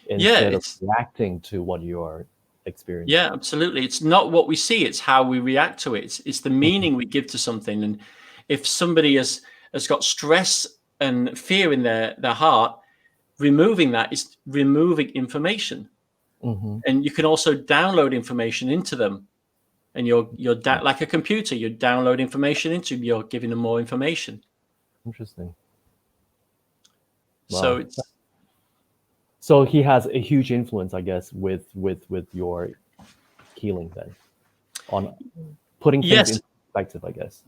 instead of reacting to what you are experiencing. Yeah, absolutely. It's not what we see, it's how we react to it. It's the meaning we give to something. And if somebody has got stress and fear in their heart, removing that is removing information. And you can also download information into them. And you're like a computer, you download information into them, you're giving them more information. Interesting. So Wow. So he has a huge influence, I guess, with your healing then. on putting things Yes. in perspective, I guess.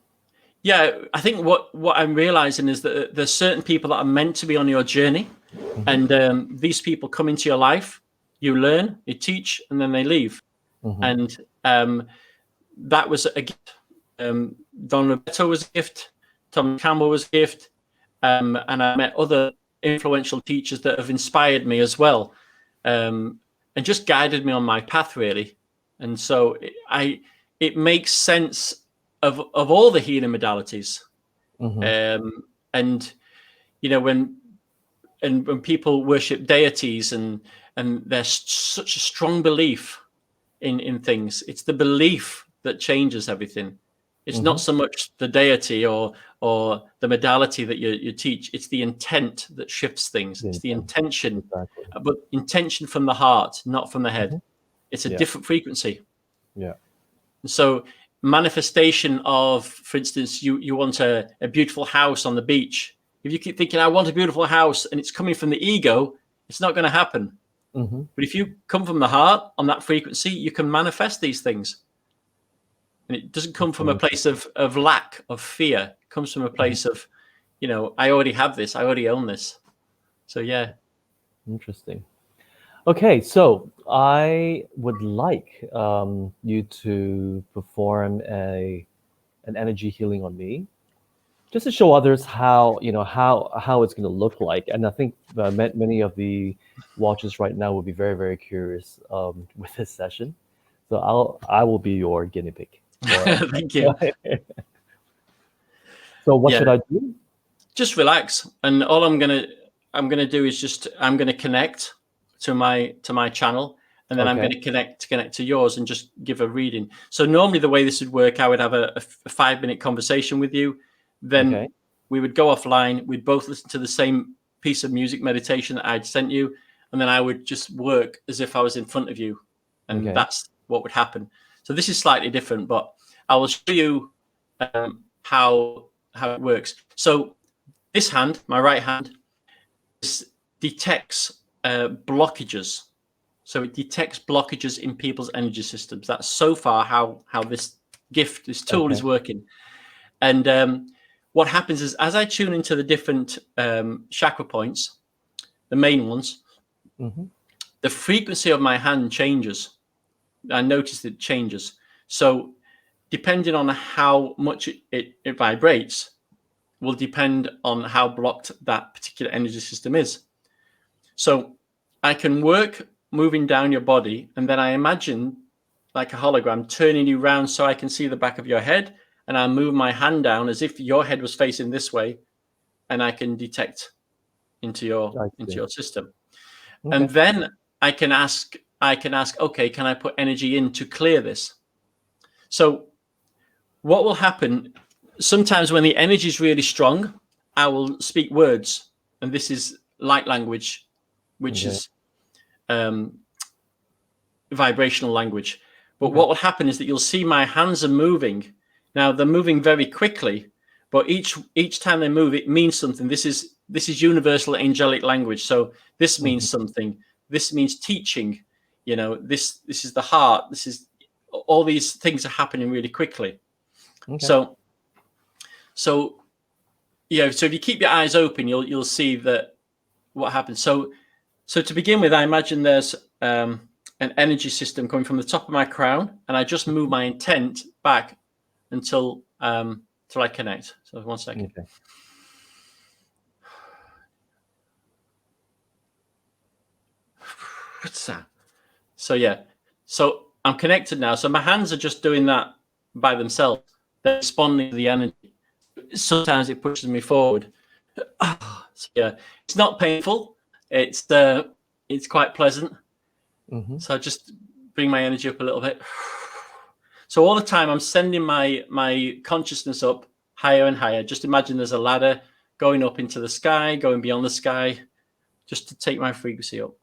Yeah, I think what I'm realizing is that there's certain people that are meant to be on your journey, and these people come into your life. You learn, you teach, and then they leave. And that was a gift. Don Roberto was a gift. Tom Campbell was a gift, and I met other influential teachers that have inspired me as well, and just guided me on my path, really. And so it makes sense of all the healing modalities. And when people worship deities and there's such a strong belief in things, it's the belief that changes everything. It's not so much the deity or the modality that you teach. It's the intent that shifts things. It's the intention, Exactly. but intention from the heart, not from the head. It's a different frequency. Yeah. So manifestation of, for instance, you want a beautiful house on the beach. If you keep thinking, I want a beautiful house, and it's coming from the ego, it's not going to happen. But if you come from the heart on that frequency, you can manifest these things. And it doesn't come from a place of lack, of fear. It comes from a place of, I already have this. I already own this. So, yeah. Interesting. Okay, so I would like you to perform an energy healing on me, just to show others how how it's going to look like. And I think many of the watchers right now will be very, very curious with this session. So I will be your guinea pig. Thank you. So what should I do? Just relax, and all I'm gonna do is I'm gonna connect to my channel, and then I'm going to connect to yours and just give a reading. So normally the way this would work, I would have a 5-minute conversation with you. Then we would go offline. We'd both listen to the same piece of music meditation that I'd sent you. And then I would just work as if I was in front of you. And that's what would happen. So this is slightly different, but I will show you how it works. So this hand, my right hand, detects blockages. So it detects blockages in people's energy systems. That's so far how this gift, this tool is working. And what happens is, as I tune into the different chakra points, the main ones, the frequency of my hand changes. I notice it changes. So depending on how much it vibrates will depend on how blocked that particular energy system is. So I can work moving down your body, and then I imagine like a hologram turning you around so I can see the back of your head, and I move my hand down as if your head was facing this way, and I can detect into your system. And then I can ask, okay, can I put energy in to clear this? So what will happen, sometimes when the energy is really strong, I will speak words, and this is light language, which is vibrational language. But what will happen is that you'll see my hands are moving. Now they're moving very quickly, but each time they move, it means something. This is universal angelic language. So this means something. This means teaching. This is the heart. This is all these things are happening really quickly. So if you keep your eyes open, you'll see that what happens. So to begin with, I imagine there's an energy system coming from the top of my crown, and I just move my intent back until I connect. So 1 second. What's that? So I'm connected now. So my hands are just doing that by themselves. They're responding to the energy. Sometimes it pushes me forward. It's not painful. It's quite pleasant. So I just bring my energy up a little bit. So all the time I'm sending my consciousness up higher and higher. Just imagine there's a ladder going up into the sky, going beyond the sky, just to take my frequency up.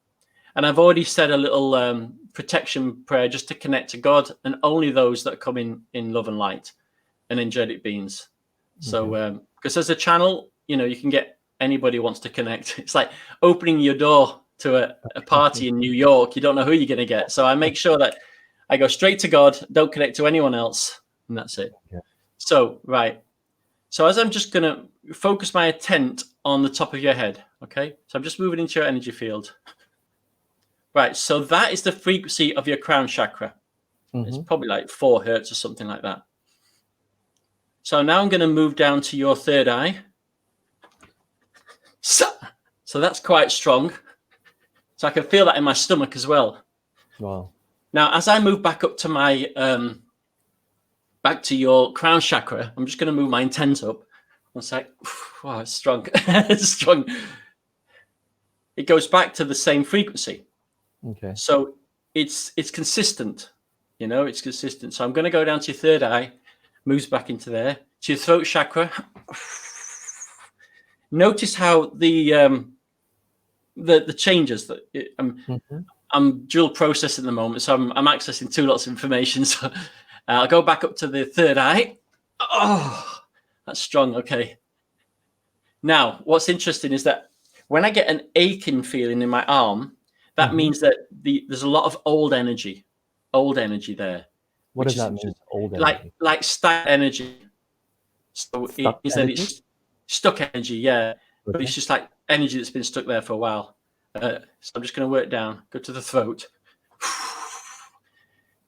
And I've already said a little protection prayer just to connect to God and only those that come in love and light and angelic beings. So because as a channel, you can get anybody who wants to connect. It's like opening your door to a party in New York. You don't know who you're going to get. So I make sure that I go straight to God, don't connect to anyone else, and that's it. Yeah. So, right. So as I'm just going to focus my intent on the top of your head, okay? So I'm just moving into your energy field. Right, so that is the frequency of your crown chakra. It's probably like 4 hertz or something like that. So now I'm going to move down to your third eye. So that's quite strong. So I can feel that in my stomach as well. Wow. Now, as I move back up to my, back to your crown chakra, I'm just going to move my intent up. One sec. Wow, it's strong. It's strong. It goes back to the same frequency. Okay. So it's consistent. You know, it's consistent. So I'm going to go down to your third eye, moves back into there, to your throat chakra. Notice how the changes that I'm dual processing at the moment, so I'm accessing 2 lots of information. So I'll go back up to the third eye. Oh, that's strong. Okay. Now, what's interesting is that when I get an aching feeling in my arm, that means that there's a lot of old energy there. What does that mean? Old energy? Like stuck energy. So it's stuck energy, yeah. Okay. But it's just like energy that's been stuck there for a while. So I'm just going to work down. Go to the throat.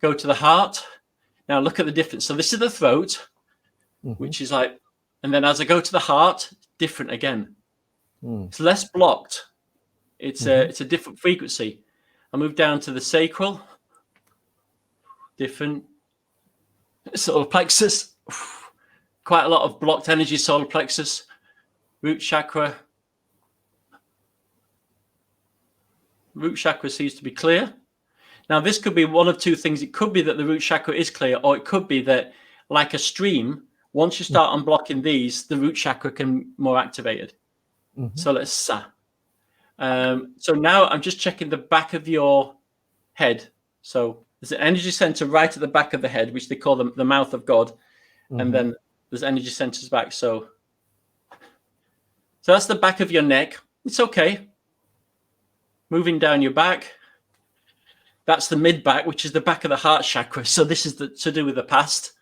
Go to the heart. Now look at the difference. So this is the throat, which is like, and then as I go to the heart, different again. It's less blocked. It's a different frequency. I move down to the sacral. Different. Solar plexus. Quite a lot of blocked energy, solar plexus. Root chakra. Root chakra seems to be clear. Now, this could be one of 2 things. It could be that the root chakra is clear, or it could be that, like a stream, once you start unblocking these, the root chakra can be more activated. So let's so now I'm just checking the back of your head. So there's an energy center right at the back of the head, which they call the mouth of God. And then there's energy centers back. So that's the back of your neck. It's okay. Moving down your back. That's the mid back, which is the back of the heart chakra. So this is to do with the past.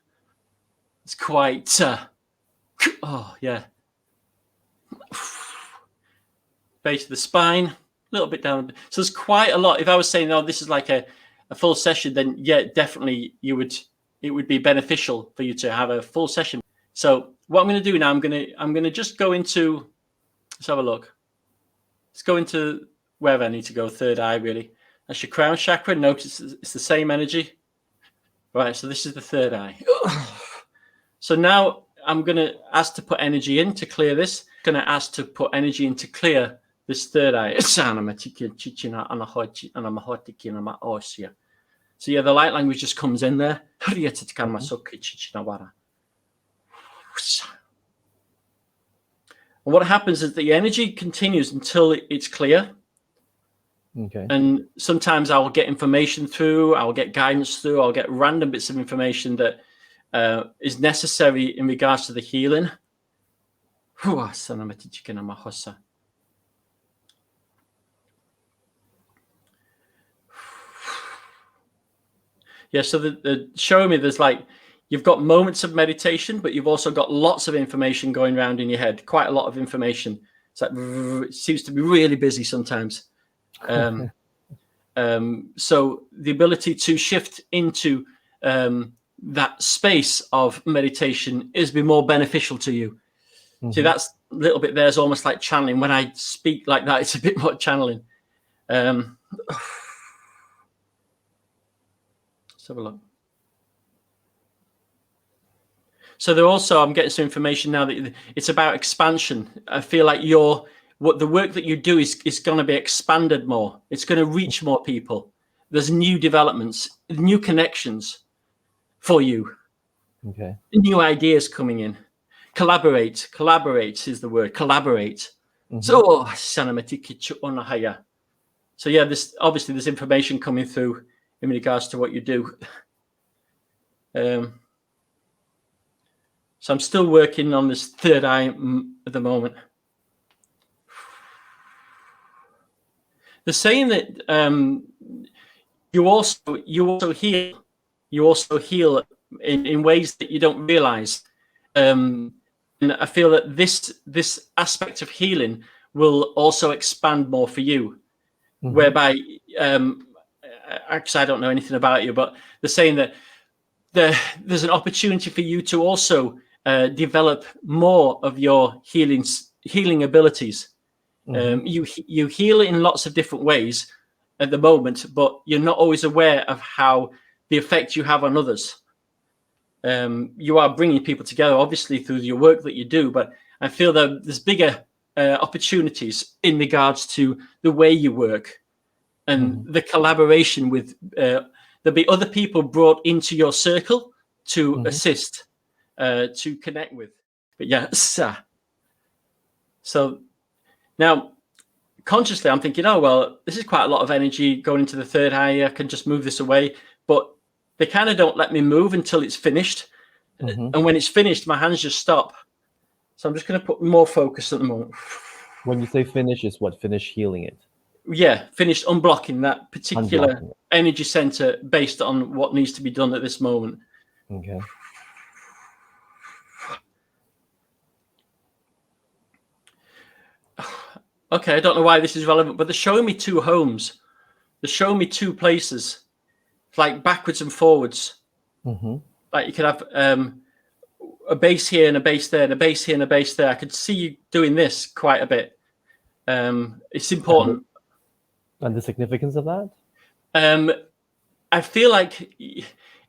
It's quite, oh yeah. Base of the spine, a little bit down. So there's quite a lot. If I was saying, oh, this is like a full session, then yeah, definitely it would be beneficial for you to have a full session. So what I'm going to do now, I'm going to just go into, let's have a look. Let's go into wherever I need to go, third eye really. That's your crown chakra. Notice it's the same energy. Right, so this is the third eye. So now I'm going to ask to put energy in to clear this. I'm going to ask to put energy in to clear this third eye. So yeah, the light language just comes in there. And what happens is the energy continues until it's clear. Okay. And sometimes I'll get information through, I'll get guidance through, I'll get random bits of information that is necessary in regards to the healing. Yeah, so the showing me there's like, you've got moments of meditation, but you've also got lots of information going around in your head, quite a lot of information. It's like, it seems to be really busy sometimes. So the ability to shift into that space of meditation is be more beneficial to you. See, that's a little bit there's almost like channeling. When I speak like that, it's a bit more channeling. Let's have a look. So there also, I'm getting some information now that it's about expansion. I feel like the work that you do is going to be expanded more. It's going to reach more people. There's new developments, new connections for you. Okay. New ideas coming in. Collaborate is the word. Collaborate. So yeah, this obviously there's information coming through in regards to what you do. So I'm still working on this third eye at the moment. They're saying that you also heal you also heal in ways that you don't realize. And I feel that this aspect of healing will also expand more for you, whereby actually I don't know anything about you, but they're saying that there's an opportunity for you to also develop more of your healing abilities. You heal in lots of different ways at the moment, but you're not always aware of how the effect you have on others. You are bringing people together, obviously, through your work that you do, but I feel that there's bigger opportunities in regards to the way you work and the collaboration with. There'll be other people brought into your circle to assist, to connect with. But yeah, so now consciously I'm thinking, oh, well, this is quite a lot of energy going into the third eye. I can just move this away. But they kind of don't let me move until it's finished. And when it's finished, my hands just stop. So I'm just going to put more focus at the moment. When you say finish, is what? Finish healing it? Yeah, finished unblocking that particular energy center based on what needs to be done at this moment. Okay. Okay, I don't know why this is relevant, but they're showing me two homes. They're showing me two places, like backwards and forwards. Like you could have a base here and a base there, and a base here and a base there. I could see you doing this quite a bit. It's important. And the significance of that? I feel like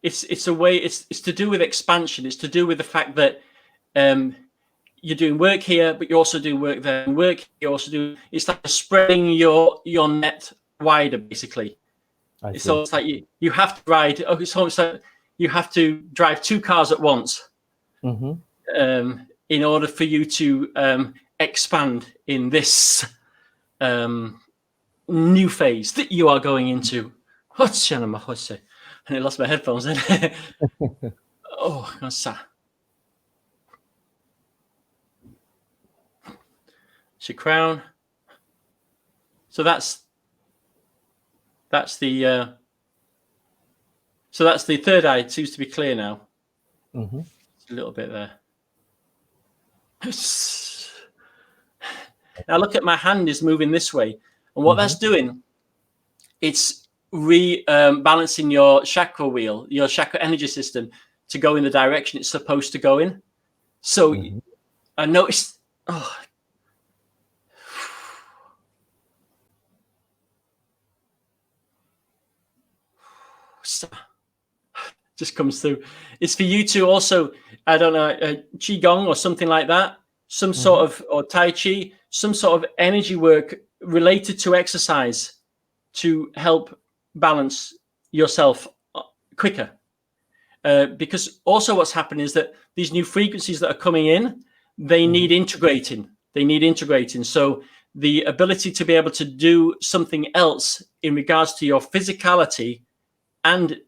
it's a way. It's to do with expansion. It's to do with the fact that you're doing work here, but you're also doing work there. And work you also do. It's like spreading your net wider, basically. It's almost like you have to ride. Oh, it's almost like you have to drive two cars at once in order for you to expand in this new phase that you are going into. And I lost my headphones then. Oh, it's your crown. So that's the third eye. It seems to be clear now. It's a little bit there. Now look at my hand is moving this way, and what that's doing, it's balancing your chakra wheel, your chakra energy system, to go in the direction it's supposed to go in. So I noticed. Oh. Just comes through. It's for you to also, I don't know, qigong or something like that, some sort of, or tai chi, some sort of energy work related to exercise to help balance yourself quicker. Because also what's happening is that these new frequencies that are coming in, they need integrating. They need integrating. So the ability to be able to do something else in regards to your physicality and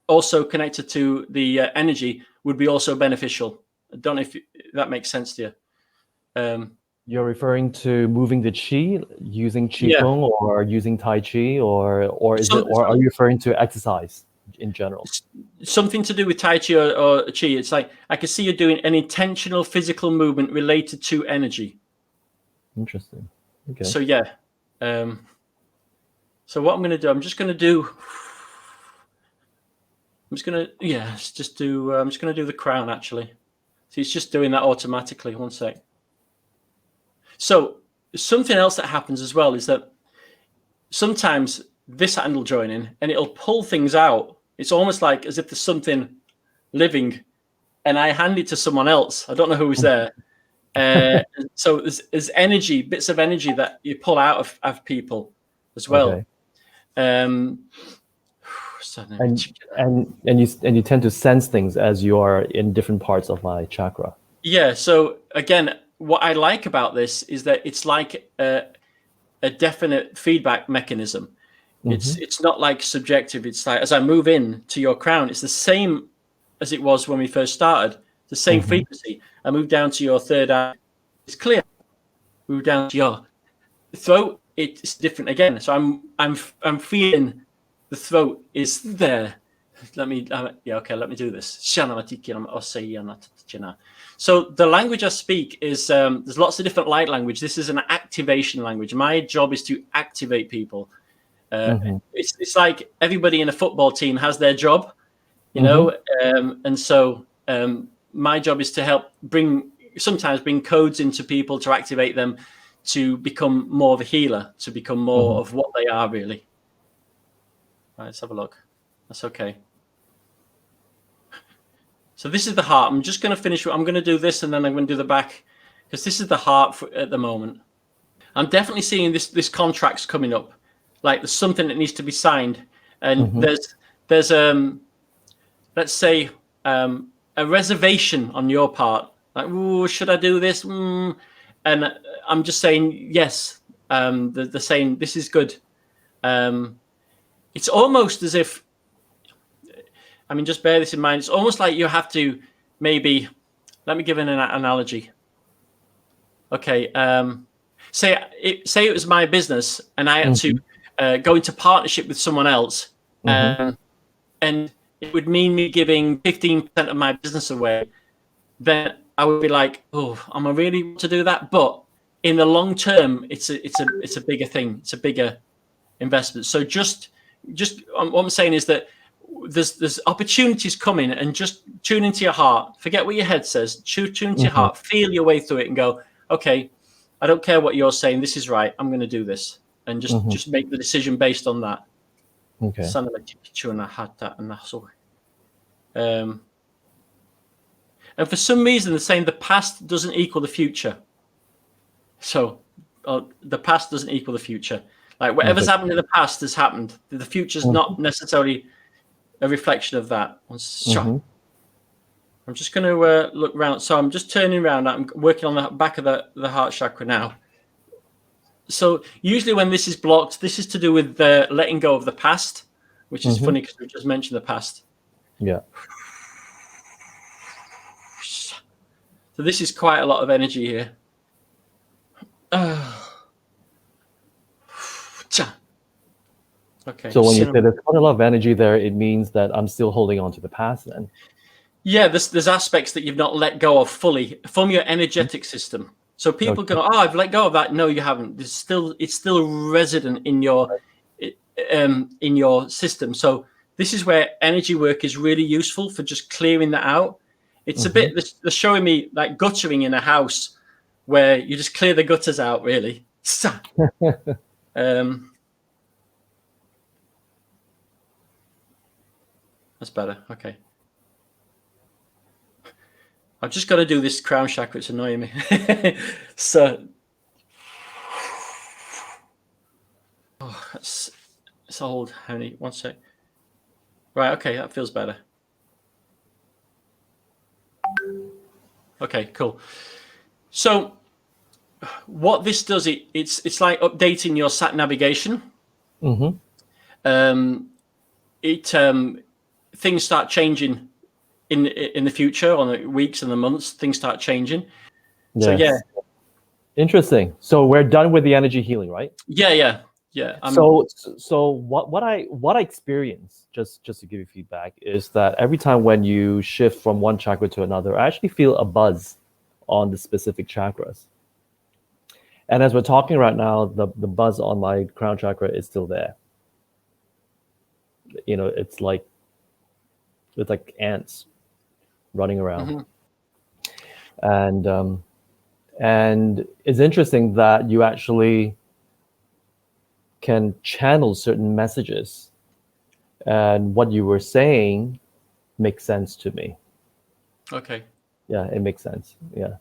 also connected to the energy would be also beneficial. I don't know if that makes sense to you. You're referring to moving the chi, using qigong or using tai chi, or are you referring to exercise in general? Something to do with tai chi or chi. It's like I can see you're doing an intentional physical movement related to energy. Interesting. Okay. So yeah. So what I'm going to do, I'm just going to do the crown actually. So it's just doing that automatically. One sec. So something else that happens as well is that sometimes this hand will join in and it'll pull things out. It's almost like as if there's something living and I hand it to someone else. I don't know who's there. So there's energy, bits of energy that you pull out of people as well. Okay. And you tend to sense things as you are in different parts of my chakra. Yeah. So again, what I like about this is that it's like a definite feedback mechanism. It's not like subjective. It's like as I move in to your crown, it's the same as it was when we first started. The same frequency. I move down to your third eye. It's clear. Move down to your throat. It's different again. So I'm feeling the throat is there. let me do this. So the language I speak is there's lots of different light language. This is an activation language. My job is to activate people. It's like everybody in a football team has their job, you know, and so my job is to help sometimes bring codes into people to activate them to become more of a healer, to become more of what they are really. Right, let's have a look. That's okay. So this is the heart. I'm just going to finish. I'm going to do this, and then I'm going to do the back, because this is the heart at the moment. I'm definitely seeing this contract's coming up. Like there's something that needs to be signed, and there's let's say a reservation on your part. Like, ooh, should I do this? And I'm just saying yes. They're saying this is good. It's almost as if, I mean, just bear this in mind. It's almost like you have to maybe, let me give an analogy. Okay. Say it was my business and I had to go into partnership with someone else. And it would mean me giving 15% of my business away. Then I would be like, oh, am I really want to do that? But in the long term, it's a bigger thing. It's a bigger investment. So just what I'm saying is that there's opportunities coming, and just tune into your heart. Forget what your head says. Tune into your heart. Feel your way through it and go, okay, I don't care what you're saying. This is right. I'm going to do this, and just make the decision based on that. Okay. And for some reason, they're saying the past doesn't equal the future. So the past doesn't equal the future. Like whatever's happened in the past has happened. The future's not necessarily a reflection of that. I'm just going to look around. So I'm just turning around. I'm working on the back of the heart chakra now. So usually when this is blocked, this is to do with letting go of the past, which is funny because we just mentioned the past. Yeah. So this is quite a lot of energy here. Okay. So when you say there's quite a lot of energy there, it means that I'm still holding on to the past then? Yeah, there's aspects that you've not let go of fully from your energetic system. So people go, oh, I've let go of that. No, you haven't. It's still resident in your system. So this is where energy work is really useful for just clearing that out. It's a bit, they're showing me like guttering in a house where you just clear the gutters out, really. That's better. Okay. I've just got to do this crown chakra. It's annoying me. So, it's old, honey. 1 sec. Right. Okay. That feels better. Okay, cool. So what this does, it's like updating your sat navigation. Things start changing in the future, on the weeks and the months. Things start changing. Yes. So yeah, interesting. So we're done with the energy healing, right? Yeah. So what I experience, just to give you feedback, is that every time when you shift from one chakra to another, I actually feel a buzz on the specific chakras. And as we're talking right now, the buzz on my crown chakra is still there. You know, it's like ants running around. And it's interesting that you actually can channel certain messages, and what you were saying makes sense to me. Okay. Yeah, it makes sense. Yeah.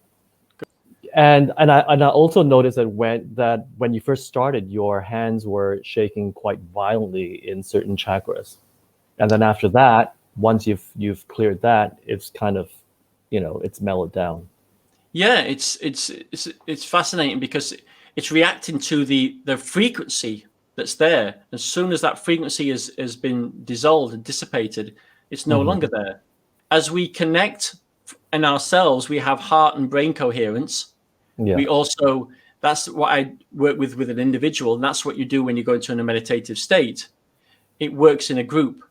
And I also noticed that when you first started, your hands were shaking quite violently in certain chakras, and then after that, once you've cleared that, it's kind of, it's mellowed down. Yeah, it's fascinating because it's reacting to the frequency that's there. As soon as that frequency has been dissolved and dissipated, it's no longer there. As we connect in ourselves, we have heart and brain coherence. Yeah. We also, that's what I work with an individual, and that's what you do when you go into a meditative state. It works in a group.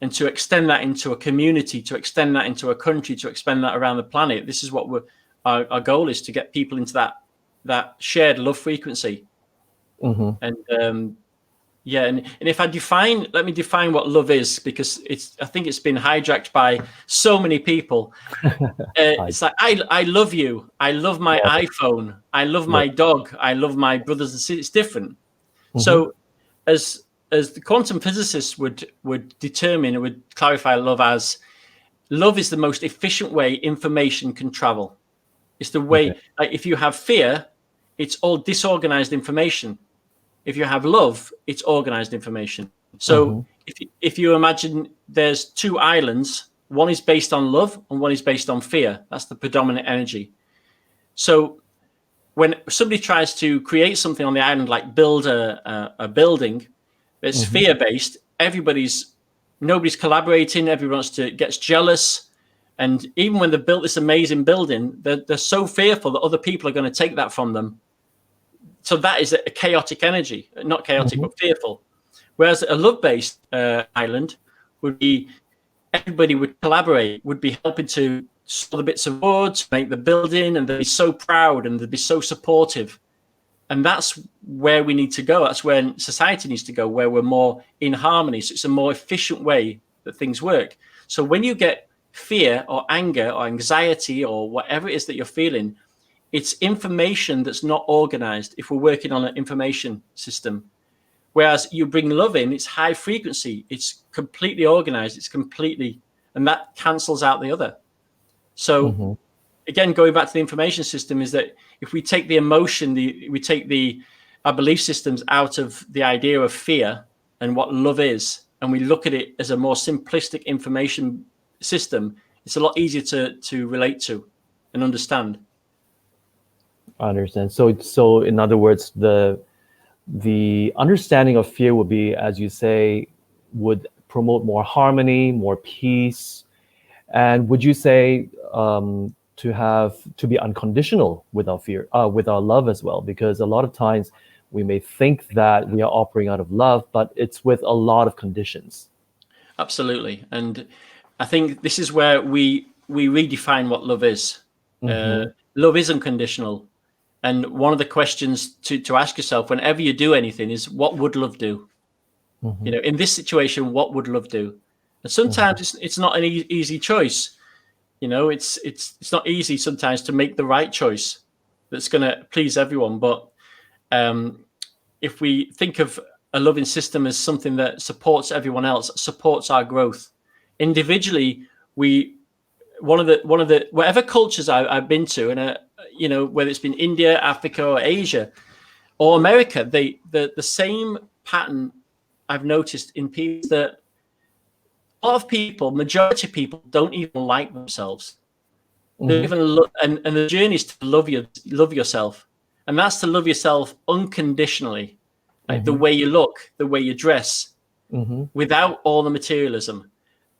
and to extend that into a community, to extend that into a country, to expand that around the planet. This is what our goal is, to get people into that shared love frequency. And yeah, and if let me define what love is, because I think it's been hijacked by so many people. It's like, I love you. I love my iPhone. I love my dog. I love my brothers and sisters. It's different. So as the quantum physicists would determine, it would clarify love as, love is the most efficient way information can travel. It's the way, like, if you have fear, it's all disorganized information. If you have love, it's organized information. So if you imagine there's two islands, one is based on love and one is based on fear. That's the predominant energy. So when somebody tries to create something on the island, like build a building that's fear-based, nobody's collaborating, everyone gets jealous. And even when they've built this amazing building, they're so fearful that other people are going to take that from them. So that is a chaotic energy, not chaotic, but fearful. Whereas a love-based island would be, everybody would collaborate, would be helping to saw the bits of wood, to make the building, and they'd be so proud and they'd be so supportive. And that's where we need to go. That's where society needs to go, where we're more in harmony. So it's a more efficient way that things work. So when you get fear or anger or anxiety or whatever it is that you're feeling, it's information that's not organized if we're working on an information system. Whereas you bring love in, it's high frequency, it's completely organized, and that cancels out the other. So again, going back to the information system, is that if we take the emotion, we take our belief systems out of the idea of fear and what love is, and we look at it as a more simplistic information system, it's a lot easier to relate to and understand. I understand. So in other words, the understanding of fear would be, as you say, would promote more harmony, more peace. And would you say to be unconditional with our fear, with our love as well? Because a lot of times we may think that we are operating out of love, but it's with a lot of conditions. Absolutely. And I think this is where we redefine what love is. Love is unconditional. And one of the questions to ask yourself whenever you do anything is, what would love do? You know, in this situation, what would love do? And sometimes it's not an easy choice. You know, it's not easy sometimes to make the right choice that's going to please everyone. But if we think of a loving system as something that supports everyone else, supports our growth individually, whatever cultures I've been to, and you know, whether it's been India, Africa, or Asia, or America, the same pattern I've noticed in people, that a lot of people, majority of people, don't even like themselves. They even look, and the journey is to love yourself, and that's to love yourself unconditionally, like the way you look, the way you dress, without all the materialism,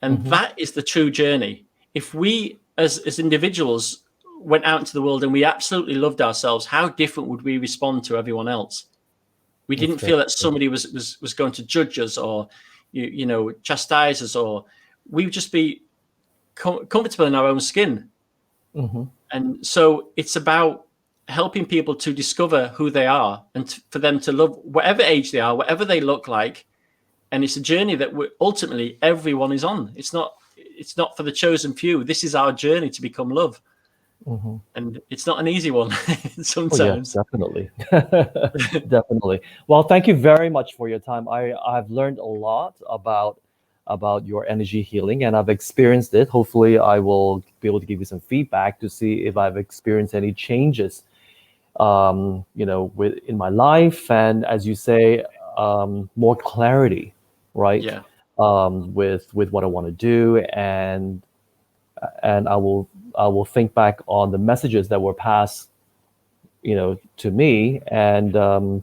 and that is the true journey. If we, as individuals, went out into the world and we absolutely loved ourselves, how different would we respond to everyone else? We didn't feel that somebody was going to judge us or you know, chastise us, or we would just be comfortable in our own skin. And so it's about helping people to discover who they are, and for them to love whatever age they are, whatever they look like. And it's a journey that ultimately everyone is on. It's not for the chosen few. This is our journey to become love. And it's not an easy one sometimes. Oh, yeah, definitely. Definitely. Well, thank you very much for your time. I've learned a lot about your energy healing, and I've experienced it. Hopefully I will be able to give you some feedback to see if I've experienced any changes you know, in my life, and as you say, more clarity, right? Yeah. With what I want to do, and I will think back on the messages that were passed, you know, to me, and then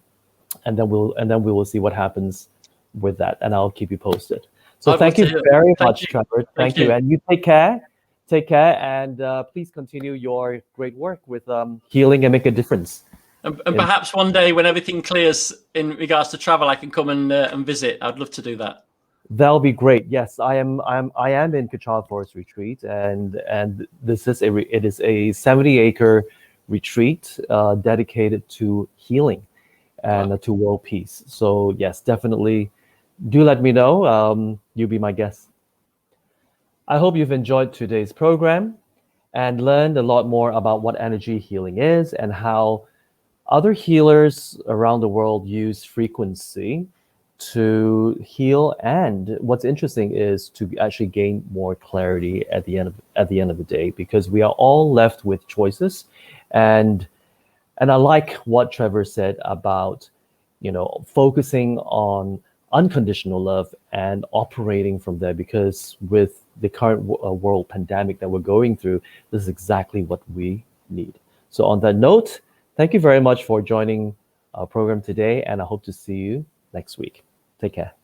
we will see what happens with that, and I'll keep you posted. So thank you very much, Trevor. Thank you, and you take care, and please continue your great work with healing and make a difference. And perhaps one day when everything clears in regards to travel, I can come and visit. I'd love to do that. That'll be great. Yes, I am in Kechara Forest Retreat, and this is it is a 70-acre retreat dedicated to healing and Wow. to world peace. So yes, definitely do let me know. You'll be my guest. I hope you've enjoyed today's program and learned a lot more about what energy healing is and how other healers around the world use frequency to heal. And what's interesting is to actually gain more clarity at the end of the day, because we are all left with choices. And and I like what Trevor said about, focusing on unconditional love and operating from there, because with the current world pandemic that we're going through, this is exactly what we need. So on that note, thank you very much for joining our program today, and I hope to see you next week. Take care.